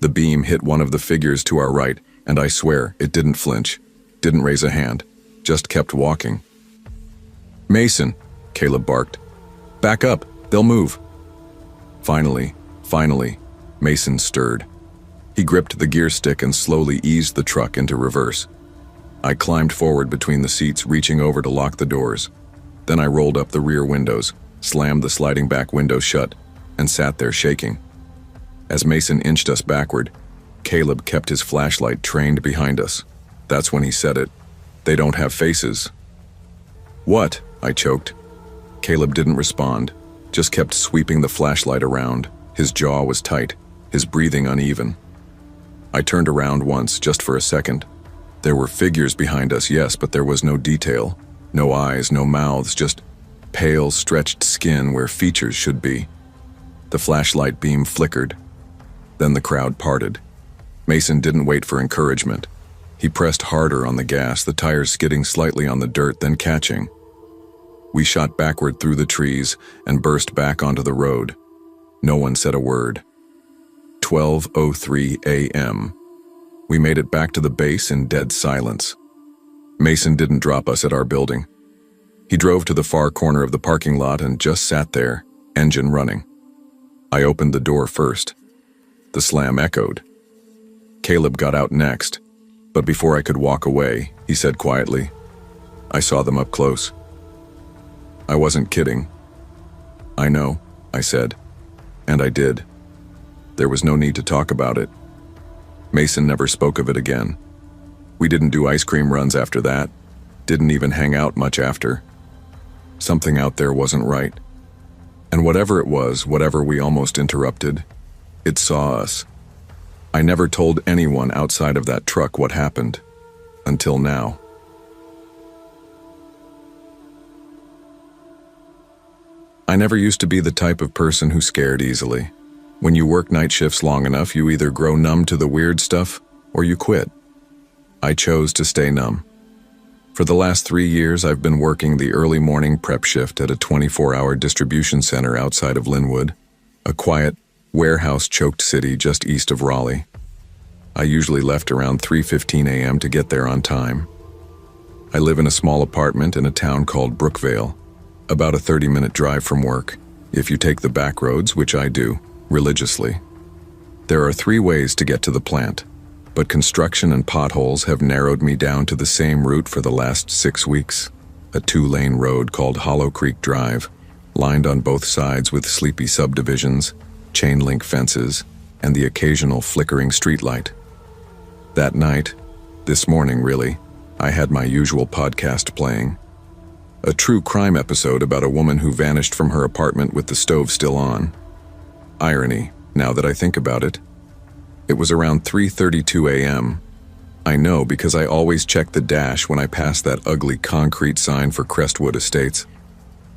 The beam hit one of the figures to our right, and I swear it didn't flinch, didn't raise a hand, just kept walking. "Mason," Caleb barked. "Back up, they'll move." Finally, Mason stirred. He gripped the gear stick and slowly eased the truck into reverse. I climbed forward between the seats, reaching over to lock the doors. Then I rolled up the rear windows, slammed the sliding back window shut, and sat there shaking. As Mason inched us backward, Caleb kept his flashlight trained behind us. That's when he said it. "They don't have faces." "What?" I choked. Caleb didn't respond, just kept sweeping the flashlight around. His jaw was tight, his breathing uneven. I turned around once, just for a second. There were figures behind us, yes, but there was no detail. No eyes, no mouths, just pale, stretched skin where features should be. The flashlight beam flickered. Then the crowd parted. Mason didn't wait for encouragement. He pressed harder on the gas, the tires skidding slightly on the dirt, then catching. We shot backward through the trees and burst back onto the road. No one said a word. 12:03 a.m. We made it back to the base in dead silence. Mason didn't drop us at our building. He drove to the far corner of the parking lot and just sat there, engine running. I opened the door first. The slam echoed. Caleb got out next, but before I could walk away, he said quietly, "I saw them up close." I wasn't kidding. "I know," I said, and I did. There was no need to talk about it. Mason never spoke of it again. We didn't do ice cream runs after that, didn't even hang out much after. Something out there wasn't right. And whatever it was, whatever we almost interrupted, it saw us. I never told anyone outside of that truck what happened, until now. I never used to be the type of person who scared easily. When you work night shifts long enough, you either grow numb to the weird stuff or you quit. I chose to stay numb. For the last 3 years, I've been working the early morning prep shift at a 24-hour distribution center outside of Linwood, a quiet, warehouse-choked city just east of Raleigh. I usually left around 3:15 a.m. to get there on time. I live in a small apartment in a town called Brookvale, about a 30-minute drive from work, if you take the back roads, which I do, religiously. There are 3 ways to get to the plant, but construction and potholes have narrowed me down to the same route for the last 6 weeks, a 2-lane road called Hollow Creek Drive, lined on both sides with sleepy subdivisions, chain-link fences, and the occasional flickering streetlight. That night, this morning really, I had my usual podcast playing. A true crime episode about a woman who vanished from her apartment with the stove still on. Irony, now that I think about it. It was around 3:32 a.m. I know because I always check the dash when I pass that ugly concrete sign for Crestwood Estates.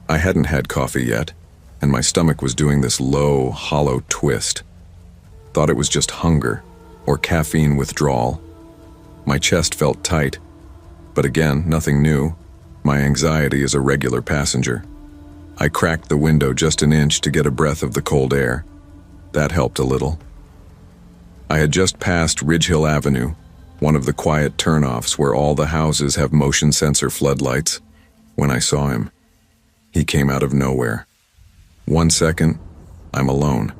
I hadn't had coffee yet, and my stomach was doing this low, hollow twist. Thought it was just hunger, or caffeine withdrawal. My chest felt tight, but again, nothing new. My anxiety is a regular passenger. I cracked the window just an inch to get a breath of the cold air. That helped a little. I had just passed Ridge Hill Avenue, one of the quiet turnoffs where all the houses have motion sensor floodlights, when I saw him. He came out of nowhere. 1 second, I'm alone.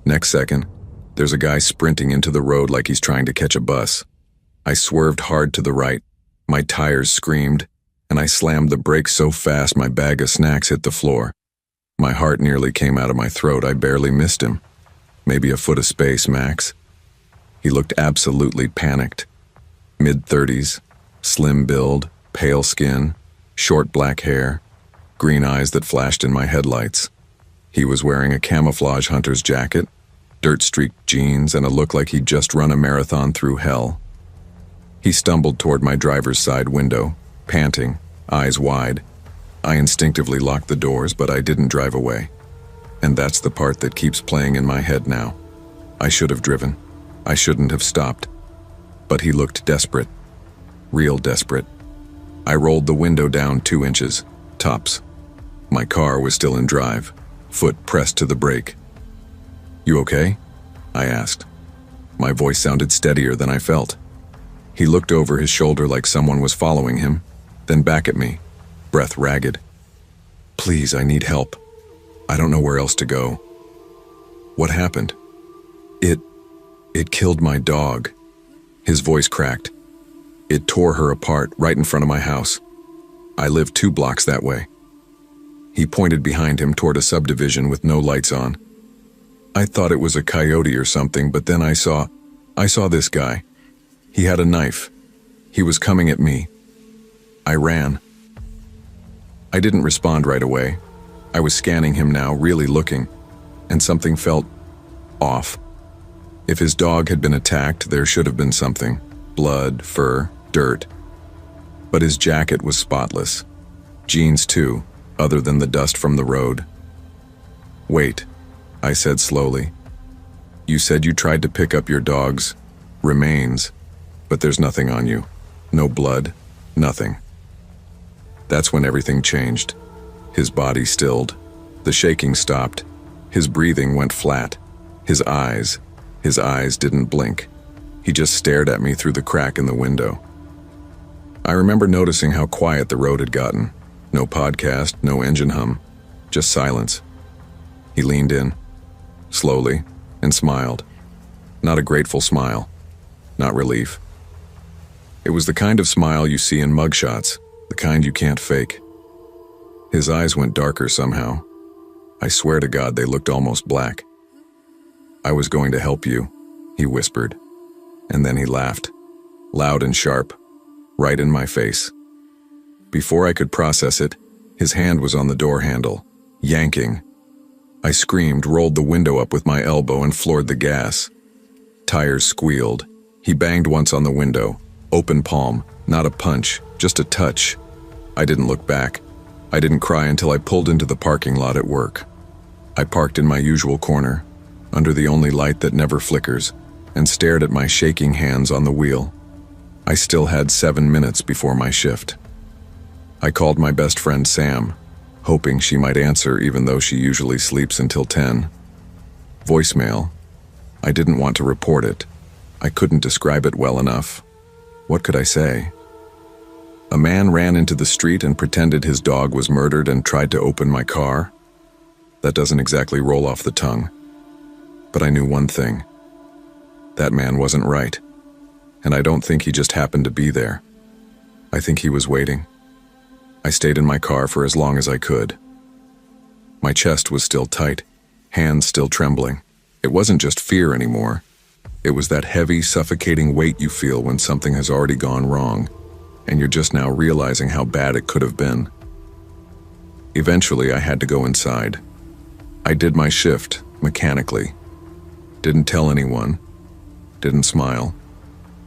Next second, there's a guy sprinting into the road like he's trying to catch a bus. I swerved hard to the right. My tires screamed, and I slammed the brakes so fast my bag of snacks hit the floor. My heart nearly came out of my throat. I barely missed him. Maybe a foot of space, max. He looked absolutely panicked. Mid-30s, slim build, pale skin, short black hair, green eyes that flashed in my headlights. He was wearing a camouflage hunter's jacket, dirt-streaked jeans, and a look like he'd just run a marathon through hell. He stumbled toward my driver's side window, panting, eyes wide. I instinctively locked the doors, but I didn't drive away. And that's the part that keeps playing in my head now. I should have driven. I shouldn't have stopped. But he looked desperate. Real desperate. I rolled the window down 2 inches, tops. My car was still in drive, foot pressed to the brake. "You okay?" I asked. My voice sounded steadier than I felt. He looked over his shoulder like someone was following him, then back at me, breath ragged. "Please, I need help. I don't know where else to go." "What happened?" It killed my dog. His voice cracked. It tore her apart right in front of my house. I live 2 blocks that way. He pointed behind him toward a subdivision with no lights on. I thought it was a coyote or something, but then I saw this guy. He had a knife. He was coming at me. I ran. I didn't respond right away. I was scanning him now, really looking, and something felt off. If his dog had been attacked, there should have been something. Blood, fur, dirt. But his jacket was spotless. Jeans too, other than the dust from the road. Wait, I said slowly. You said you tried to pick up your dog's remains, but there's nothing on you. No blood, nothing. That's when everything changed. His body stilled. The shaking stopped. His breathing went flat. His eyes didn't blink. He just stared at me through the crack in the window. I remember noticing how quiet the road had gotten. No podcast, no engine hum, just silence. He leaned in, slowly, and smiled. Not a grateful smile, not relief. It was the kind of smile you see in mugshots, the kind you can't fake. His eyes went darker somehow. I swear to God they looked almost black. I was going to help you, he whispered. And then he laughed, loud and sharp, right in my face. Before I could process it, his hand was on the door handle, yanking. I screamed, rolled the window up with my elbow, and floored the gas. Tires squealed. He banged once on the window, open palm, not a punch, just a touch. I didn't look back. I didn't cry until I pulled into the parking lot at work. I parked in my usual corner, under the only light that never flickers, and stared at my shaking hands on the wheel. I still had 7 minutes before my shift. I called my best friend Sam, hoping she might answer even though she usually sleeps until 10. Voicemail. I didn't want to report it. I couldn't describe it well enough. What could I say? A man ran into the street and pretended his dog was murdered and tried to open my car. That doesn't exactly roll off the tongue. But I knew one thing. That man wasn't right. And I don't think he just happened to be there. I think he was waiting. I stayed in my car for as long as I could. My chest was still tight, hands still trembling. It wasn't just fear anymore. It was that heavy, suffocating weight you feel when something has already gone wrong, and you're just now realizing how bad it could have been. Eventually, I had to go inside. I did my shift, mechanically. Didn't tell anyone. Didn't smile.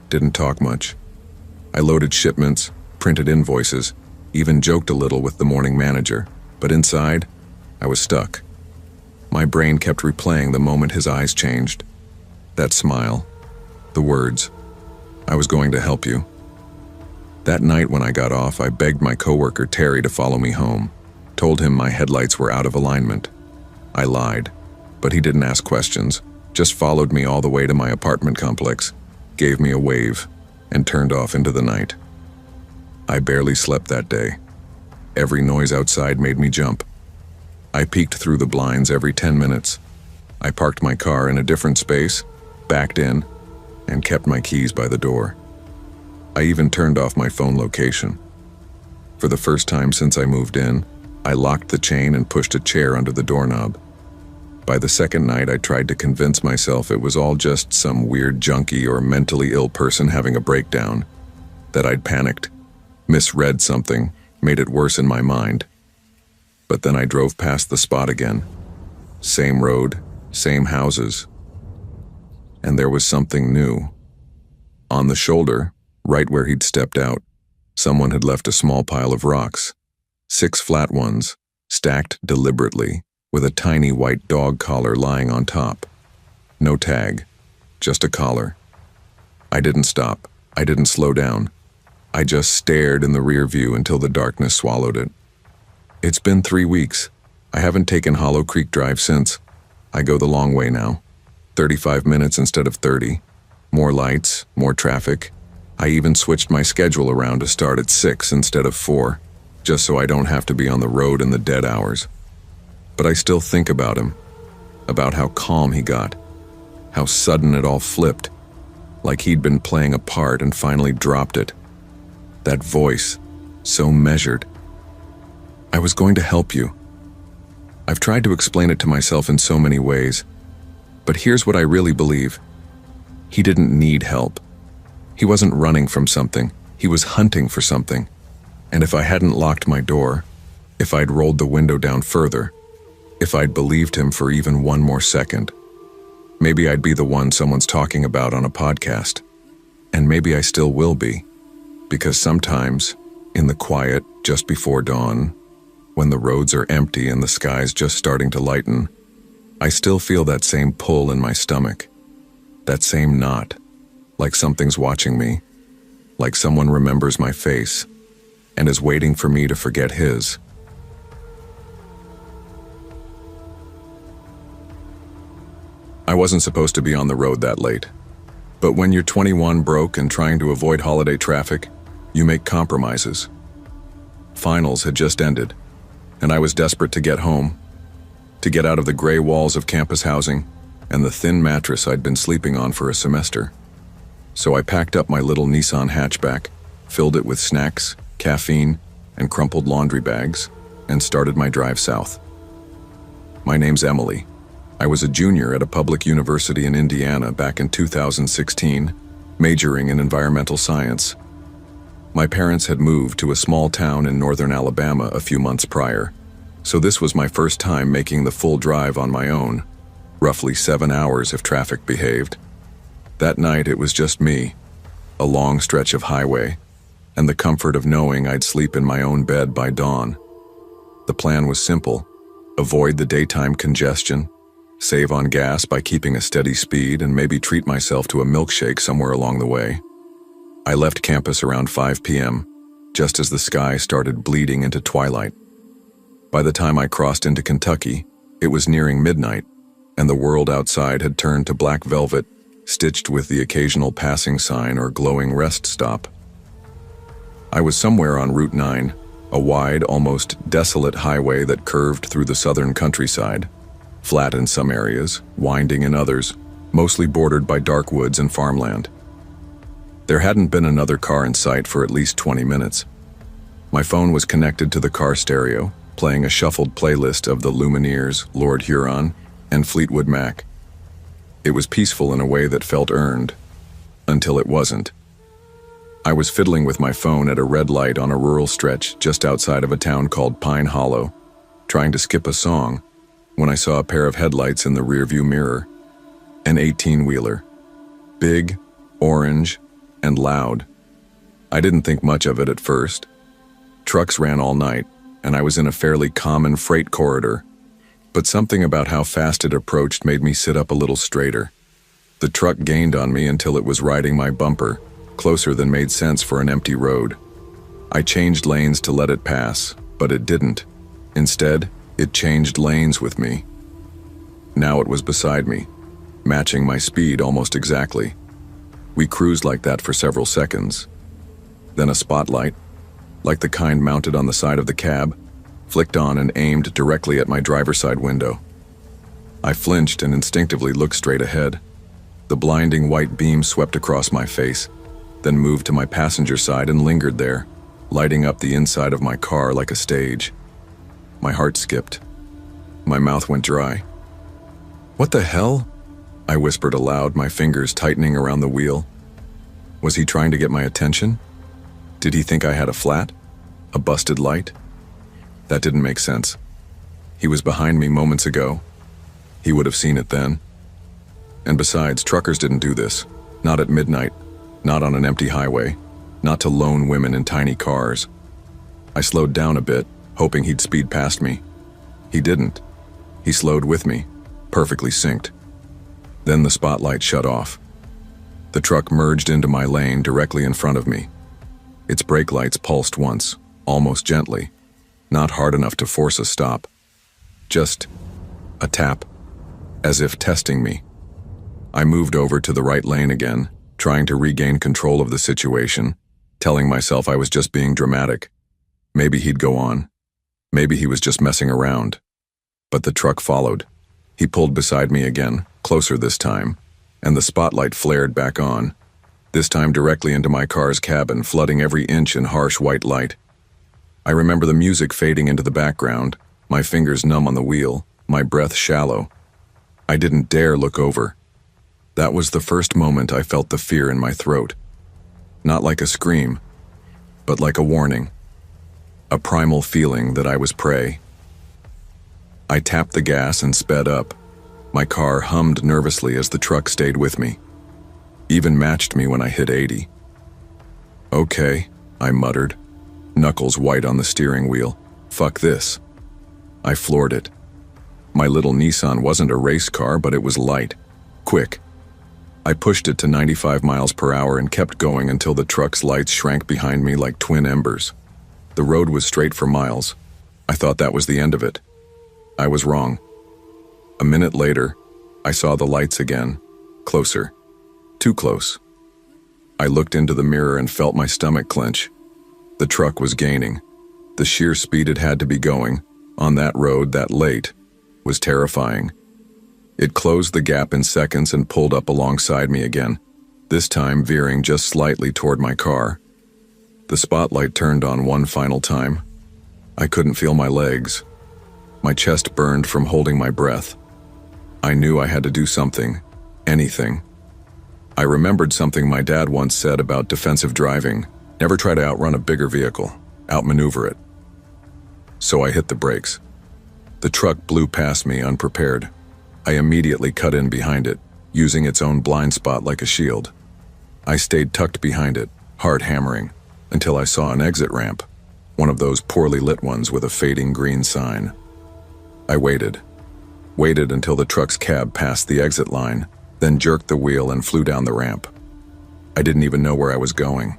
Didn't talk much. I loaded shipments, printed invoices, even joked a little with the morning manager, but inside, I was stuck. My brain kept replaying the moment his eyes changed. That smile. The words. I was going to help you. That night when I got off, I begged my coworker Terry to follow me home, told him my headlights were out of alignment. I lied, but he didn't ask questions, just followed me all the way to my apartment complex, gave me a wave, and turned off into the night. I barely slept that day. Every noise outside made me jump. I peeked through the blinds every 10 minutes. I parked my car in a different space, backed in, and kept my keys by the door. I even turned off my phone location. For the first time since I moved in, I locked the chain and pushed a chair under the doorknob. By the second night, I tried to convince myself it was all just some weird junkie or mentally ill person having a breakdown, that I'd panicked, misread something, made it worse in my mind. But then I drove past the spot again. Same road, same houses. And there was something new. On the shoulder, right where he'd stepped out, someone had left a small pile of rocks, 6 flat ones, stacked deliberately, with a tiny white dog collar lying on top. No tag, just a collar. I didn't stop. I didn't slow down. I just stared in the rear view until the darkness swallowed it. It's been 3 weeks. I haven't taken Hollow Creek Drive since. I go the long way now. 35 minutes instead of 30. More lights, more traffic. I even switched my schedule around to start at 6 instead of 4, just so I don't have to be on the road in the dead hours. But I still think about him, about how calm he got, How sudden it all flipped, like he'd been playing a part and finally dropped it. That voice, so measured. "I was going to help you." I've tried to explain it to myself in so many ways, but here's what I really believe. He didn't need help. He wasn't running from something, he was hunting for something. And if I hadn't locked my door, if I'd rolled the window down further, if I'd believed him for even one more second, maybe I'd be the one someone's talking about on a podcast. And maybe I still will be, because sometimes, in the quiet just before dawn, when the roads are empty and the sky's just starting to lighten, I still feel that same pull in my stomach, that same knot, like something's watching me, like someone remembers my face and is waiting for me to forget his. I wasn't supposed to be on the road that late, but when you're 21, broke, and trying to avoid holiday traffic, you make compromises. Finals had just ended, and I was desperate to get home, to get out of the gray walls of campus housing and the thin mattress I'd been sleeping on for a semester. So I packed up my little Nissan hatchback, filled it with snacks, caffeine, and crumpled laundry bags, and started my drive south. My name's Emily. I was a junior at a public university in Indiana back in 2016, majoring in environmental science. My parents had moved to a small town in northern Alabama a few months prior, so this was my first time making the full drive on my own, roughly 7 hours if traffic behaved. That night it was just me, a long stretch of highway, and the comfort of knowing I'd sleep in my own bed by dawn. The plan was simple: avoid the daytime congestion, save on gas by keeping a steady speed, and maybe treat myself to a milkshake somewhere along the way. I left campus around 5 p.m., just as the sky started bleeding into twilight. By the time I crossed into Kentucky, it was nearing midnight, and the world outside had turned to black velvet, stitched with the occasional passing sign or glowing rest stop. I was somewhere on Route 9, a wide, almost desolate highway that curved through the southern countryside, flat in some areas, winding in others, mostly bordered by dark woods and farmland. There hadn't been another car in sight for at least 20 minutes. My phone was connected to the car stereo, playing a shuffled playlist of the Lumineers, Lord Huron, and Fleetwood Mac. It was peaceful in a way that felt earned, until it wasn't. I was fiddling with my phone at a red light on a rural stretch just outside of a town called Pine Hollow, trying to skip a song, when I saw a pair of headlights in the rearview mirror. An 18-wheeler. Big, orange, and loud. I didn't think much of it at first. Trucks ran all night, and I was in a fairly common freight corridor, but something about how fast it approached made me sit up a little straighter. The truck gained on me until it was riding my bumper, closer than made sense for an empty road. I changed lanes to let it pass, but it didn't. Instead, it changed lanes with me. Now it was beside me, matching my speed almost exactly. We cruised like that for several seconds. Then a spotlight, like the kind mounted on the side of the cab, flicked on and aimed directly at my driver's side window. I flinched and instinctively looked straight ahead. The blinding white beam swept across my face, then moved to my passenger side and lingered there, lighting up the inside of my car like a stage. My heart skipped. My mouth went dry. "What the hell?" I whispered aloud, my fingers tightening around the wheel. Was he trying to get my attention? Did he think I had a flat? A busted light? That didn't make sense. He was behind me moments ago. He would have seen it then. And besides, truckers didn't do this. Not at midnight. Not on an empty highway. Not to lone women in tiny cars. I slowed down a bit, hoping he'd speed past me. He didn't. He slowed with me, perfectly synced. Then the spotlight shut off. The truck merged into my lane directly in front of me. Its brake lights pulsed once, almost gently, not hard enough to force a stop. Just a tap, as if testing me. I moved over to the right lane again, trying to regain control of the situation, telling myself I was just being dramatic. Maybe he'd go on. Maybe he was just messing around. But the truck followed. He pulled beside me again, closer this time, and the spotlight flared back on, this time directly into my car's cabin, flooding every inch in harsh white light. I remember the music fading into the background, my fingers numb on the wheel, my breath shallow. I didn't dare look over. That was the first moment I felt the fear in my throat. Not like a scream, but like a warning. A primal feeling that I was prey. I tapped the gas and sped up. My car hummed nervously as the truck stayed with me. Even matched me when I hit 80. Okay, I muttered, knuckles white on the steering wheel. Fuck this. I floored it. My little Nissan wasn't a race car, but it was light, quick. I pushed it to 95 miles per hour and kept going until the truck's lights shrank behind me like twin embers. The road was straight for miles. I thought that was the end of it. I was wrong. A minute later, I saw the lights again, closer. Too close. I looked into the mirror and felt my stomach clench. The truck was gaining. The sheer speed it had to be going, on that road that late, was terrifying. It closed the gap in seconds and pulled up alongside me again, this time veering just slightly toward my car. The spotlight turned on one final time. I couldn't feel my legs. My chest burned from holding my breath. I knew I had to do something, anything. I remembered something my dad once said about defensive driving. Never try to outrun a bigger vehicle, outmaneuver it. So I hit the brakes. The truck blew past me unprepared. I immediately cut in behind it, using its own blind spot like a shield. I stayed tucked behind it, hard hammering, until I saw an exit ramp, one of those poorly lit ones with a fading green sign. I waited until the truck's cab passed the exit line, then jerked the wheel and flew down the ramp. I didn't even know where I was going.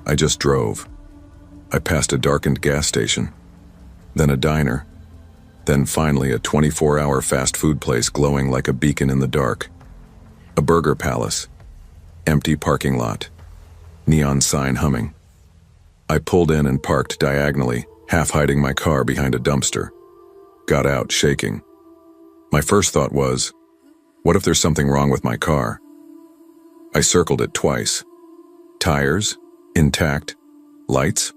I just drove. I passed a darkened gas station, then a diner, then finally a 24-hour fast food place glowing like a beacon in the dark. A burger palace, empty parking lot, neon sign humming. I pulled in and parked diagonally, half hiding my car behind a dumpster. Got out, shaking. My first thought was, what if there's something wrong with my car? I circled it twice. Tires, intact. Lights,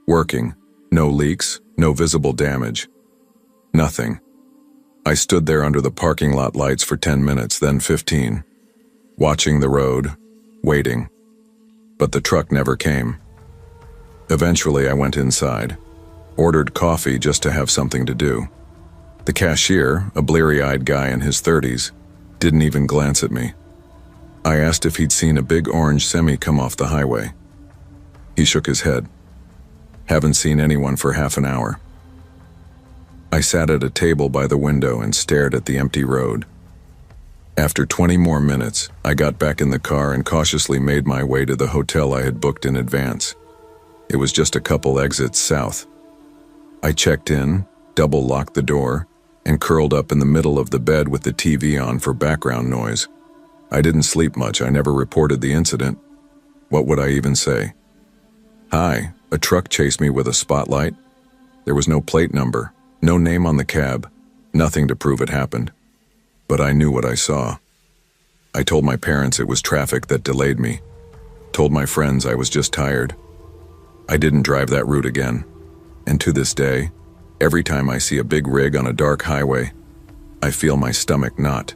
working. No leaks, no visible damage. Nothing. I stood there under the parking lot lights for 10 minutes, then 15, watching the road, waiting. But the truck never came. Eventually, I went inside, ordered coffee just to have something to do. The cashier, a bleary-eyed guy in his 30s, didn't even glance at me. I asked if he'd seen a big orange semi come off the highway. He shook his head. Haven't seen anyone for half an hour. I sat at a table by the window and stared at the empty road. After 20 more minutes, I got back in the car and cautiously made my way to the hotel I had booked in advance. It was just a couple exits south. I checked in, double-locked the door, and curled up in the middle of the bed with the TV on for background noise. I didn't sleep much. I never reported the incident. What would I even say? Hi, a truck chased me with a spotlight. There was no plate number, no name on the cab, nothing to prove it happened. But I knew what I saw. I told my parents it was traffic that delayed me. Told my friends I was just tired. I didn't drive that route again. And to this day, every time I see a big rig on a dark highway, I feel my stomach knot.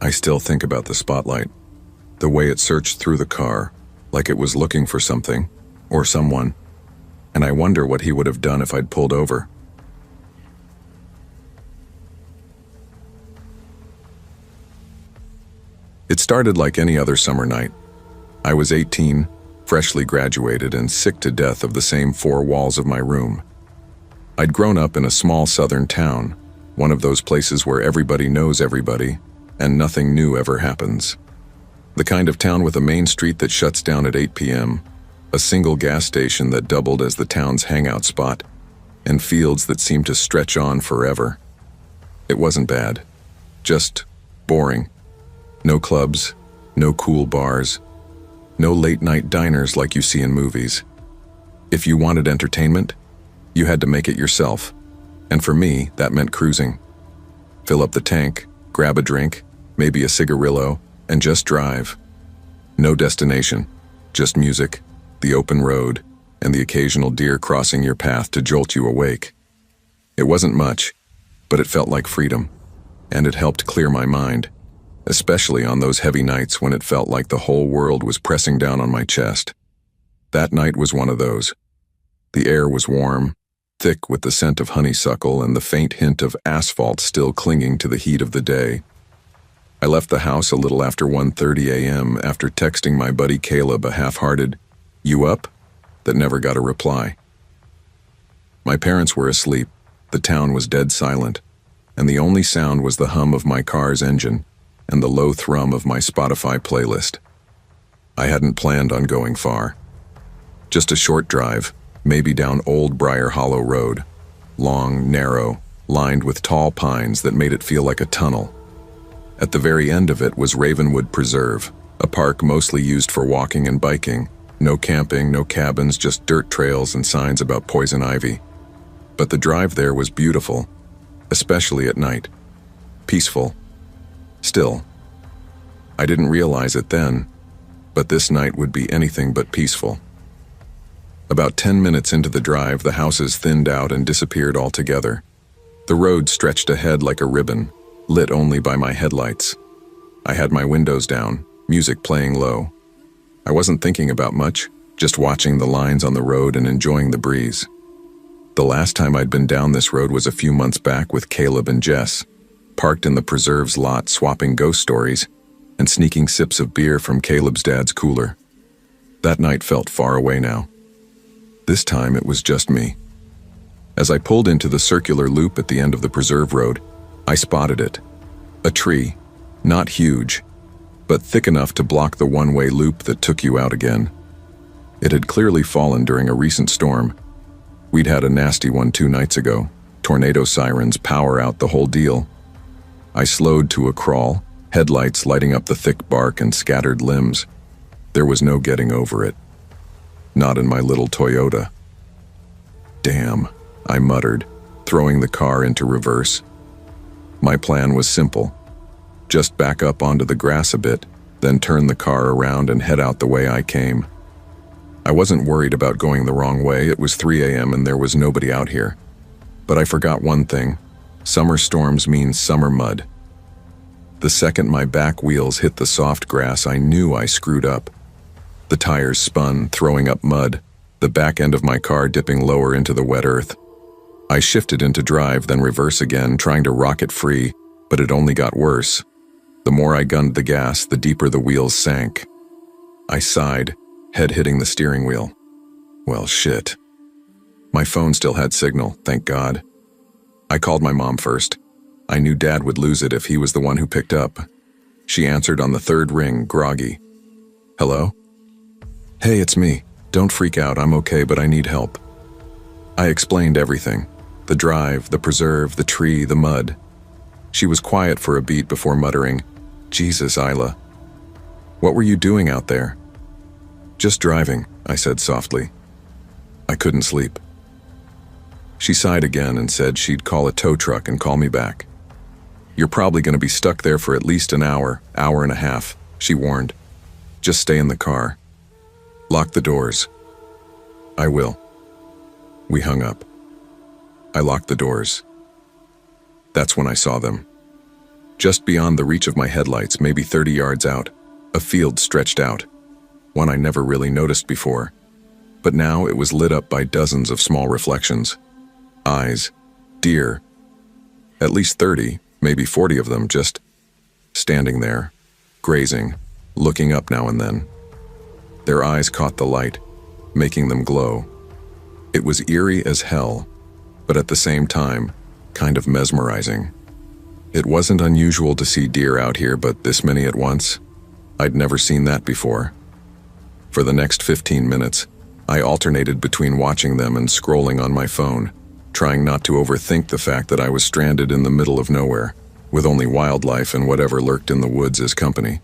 I still think about the spotlight, the way it searched through the car, like it was looking for something, or someone, and I wonder what he would have done if I'd pulled over. It started like any other summer night. I was 18, freshly graduated, and sick to death of the same four walls of my room. I'd grown up in a small southern town, one of those places where everybody knows everybody, and nothing new ever happens. The kind of town with a main street that shuts down at 8 p.m., a single gas station that doubled as the town's hangout spot, and fields that seemed to stretch on forever. It wasn't bad, just boring. No clubs, no cool bars, no late-night diners like you see in movies. If you wanted entertainment, you had to make it yourself, and for me, that meant cruising. Fill up the tank, grab a drink, maybe a cigarillo, and just drive. No destination, just music, the open road, and the occasional deer crossing your path to jolt you awake. It wasn't much, but it felt like freedom, and it helped clear my mind, especially on those heavy nights when it felt like the whole world was pressing down on my chest. That night was one of those. The air was warm, thick with the scent of honeysuckle and the faint hint of asphalt still clinging to the heat of the day. I left the house a little after 1:30 a.m. after texting my buddy Caleb a half-hearted, "You up?" that never got a reply. My parents were asleep, the town was dead silent, and the only sound was the hum of my car's engine and the low thrum of my Spotify playlist. I hadn't planned on going far. Just a short drive, maybe down Old Briar Hollow Road, long, narrow, lined with tall pines that made it feel like a tunnel. At the very end of it was Ravenwood Preserve, a park mostly used for walking and biking. No camping, no cabins, just dirt trails and signs about poison ivy. But the drive there was beautiful, especially at night. Peaceful. Still. I didn't realize it then, but this night would be anything but peaceful. About 10 minutes into the drive, the houses thinned out and disappeared altogether. The road stretched ahead like a ribbon, lit only by my headlights. I had my windows down, music playing low. I wasn't thinking about much, just watching the lines on the road and enjoying the breeze. The last time I'd been down this road was a few months back with Caleb and Jess, parked in the preserve's lot swapping ghost stories and sneaking sips of beer from Caleb's dad's cooler. That night felt far away now. This time it was just me. As I pulled into the circular loop at the end of the preserve road, I spotted it. A tree, not huge, but thick enough to block the one-way loop that took you out again. It had clearly fallen during a recent storm. We'd had a nasty one 2 nights ago. Tornado sirens, power out, the whole deal. I slowed to a crawl, headlights lighting up the thick bark and scattered limbs. There was no getting over it. Not in my little Toyota. Damn, I muttered, throwing the car into reverse. My plan was simple. Just back up onto the grass a bit, then turn the car around and head out the way I came. I wasn't worried about going the wrong way. It was 3 a.m. and there was nobody out here. But I forgot one thing. Summer storms mean summer mud. The second my back wheels hit the soft grass, I knew I screwed up. The tires spun, throwing up mud, the back end of my car dipping lower into the wet earth. I shifted into drive, then reverse again, trying to rocket free, but it only got worse. The more I gunned the gas, the deeper the wheels sank. I sighed, head hitting the steering wheel. Well, shit. My phone still had signal, thank God. I called my mom first. I knew Dad would lose it if he was the one who picked up. She answered on the third ring, groggy. Hello? Hey, it's me. Don't freak out, I'm okay, but I need help. I explained everything. The drive, the preserve, the tree, the mud. She was quiet for a beat before muttering, Jesus, Isla. What were you doing out there? Just driving, I said softly. I couldn't sleep. She sighed again and said she'd call a tow truck and call me back. You're probably going to be stuck there for at least an hour, hour and a half, she warned. Just stay in the car. Lock the doors. I will. We hung up. I locked the doors. That's when I saw them. Just beyond the reach of my headlights, maybe 30 yards out, a field stretched out. One I never really noticed before. But now it was lit up by dozens of small reflections. Eyes. Deer. At least 30, maybe 40 of them, just standing there, grazing, looking up now and then. Their eyes caught the light, making them glow. It was eerie as hell, but at the same time, kind of mesmerizing. It wasn't unusual to see deer out here, but this many at once? I'd never seen that before. For the next 15 minutes, I alternated between watching them and scrolling on my phone, trying not to overthink the fact that I was stranded in the middle of nowhere, with only wildlife and whatever lurked in the woods as company.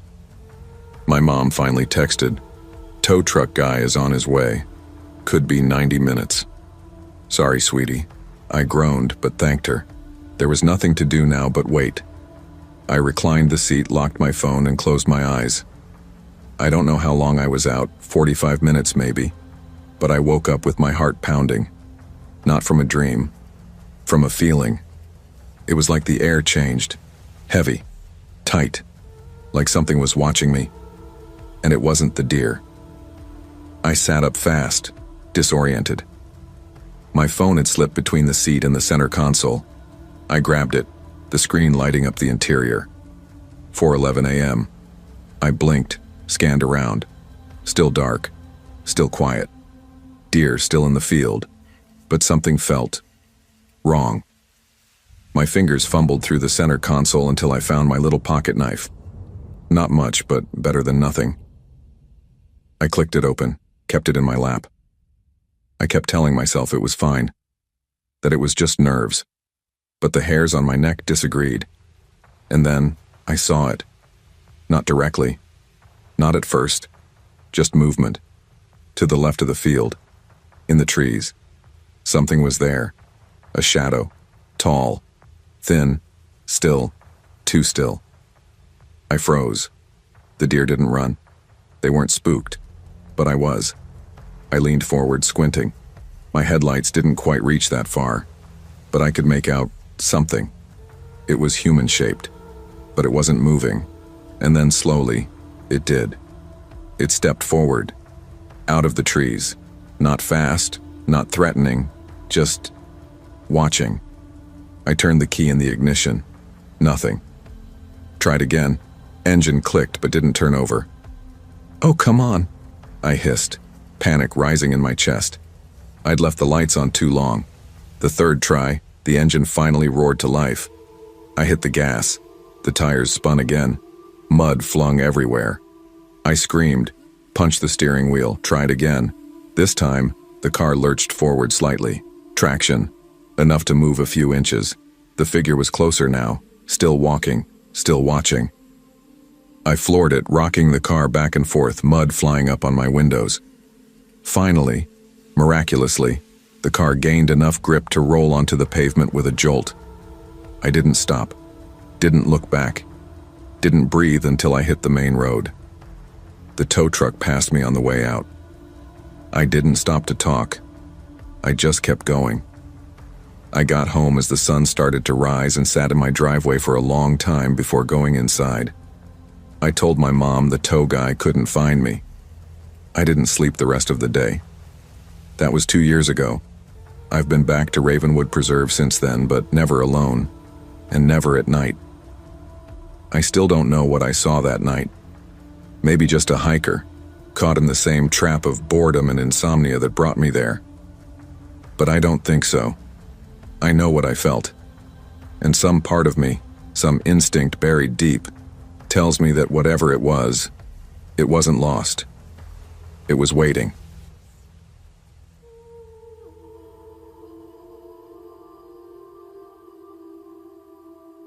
My mom finally texted, "Tow truck guy is on his way. Could be 90 minutes. Sorry, sweetie." I groaned, but thanked her. There was nothing to do now but wait. I reclined the seat, locked my phone, and closed my eyes. I don't know how long I was out, 45 minutes maybe, but I woke up with my heart pounding. Not from a dream, from a feeling. It was like the air changed, heavy, tight, like something was watching me. And it wasn't the deer. I sat up fast, disoriented. My phone had slipped between the seat and the center console. I grabbed it, the screen lighting up the interior. 4:11 a.m. I blinked, scanned around. Still dark, still quiet. Deer still in the field, but something felt wrong. My fingers fumbled through the center console until I found my little pocket knife. Not much, but better than nothing. I clicked it open, kept it in my lap. I kept telling myself it was fine, that it was just nerves. But the hairs on my neck disagreed. And then I saw it. Not directly. Not at first. Just movement. To the left of the field. In the trees. Something was there. A shadow. Tall. Thin. Still. Too still. I froze. The deer didn't run. They weren't spooked. But I was. I leaned forward, squinting. My headlights didn't quite reach that far. But I could make out something. It was human-shaped. But it wasn't moving. And then slowly, it did. It stepped forward. Out of the trees. Not fast, not threatening, just watching. I turned the key in the ignition. Nothing. Tried again. Engine clicked but didn't turn over. "Oh, come on," I hissed, panic rising in my chest. I'd left the lights on too long. The third try, the engine finally roared to life. I hit the gas. The tires spun again. Mud flung everywhere. I screamed, punched the steering wheel, tried again. This time, the car lurched forward slightly. Traction. Enough to move a few inches. The figure was closer now, still walking, still watching. I floored it, rocking the car back and forth, mud flying up on my windows. Finally, miraculously, the car gained enough grip to roll onto the pavement with a jolt. I didn't stop, didn't look back, didn't breathe until I hit the main road. The tow truck passed me on the way out. I didn't stop to talk. I just kept going. I got home as the sun started to rise and sat in my driveway for a long time before going inside. I told my mom the tow guy couldn't find me. I didn't sleep the rest of the day. That was 2 years ago. I've been back to Ravenwood Preserve since then, but never alone, and never at night. I still don't know what I saw that night. Maybe just a hiker, caught in the same trap of boredom and insomnia that brought me there. But I don't think so. I know what I felt. And some part of me, some instinct buried deep, tells me that whatever it wasn't lost. It was waiting.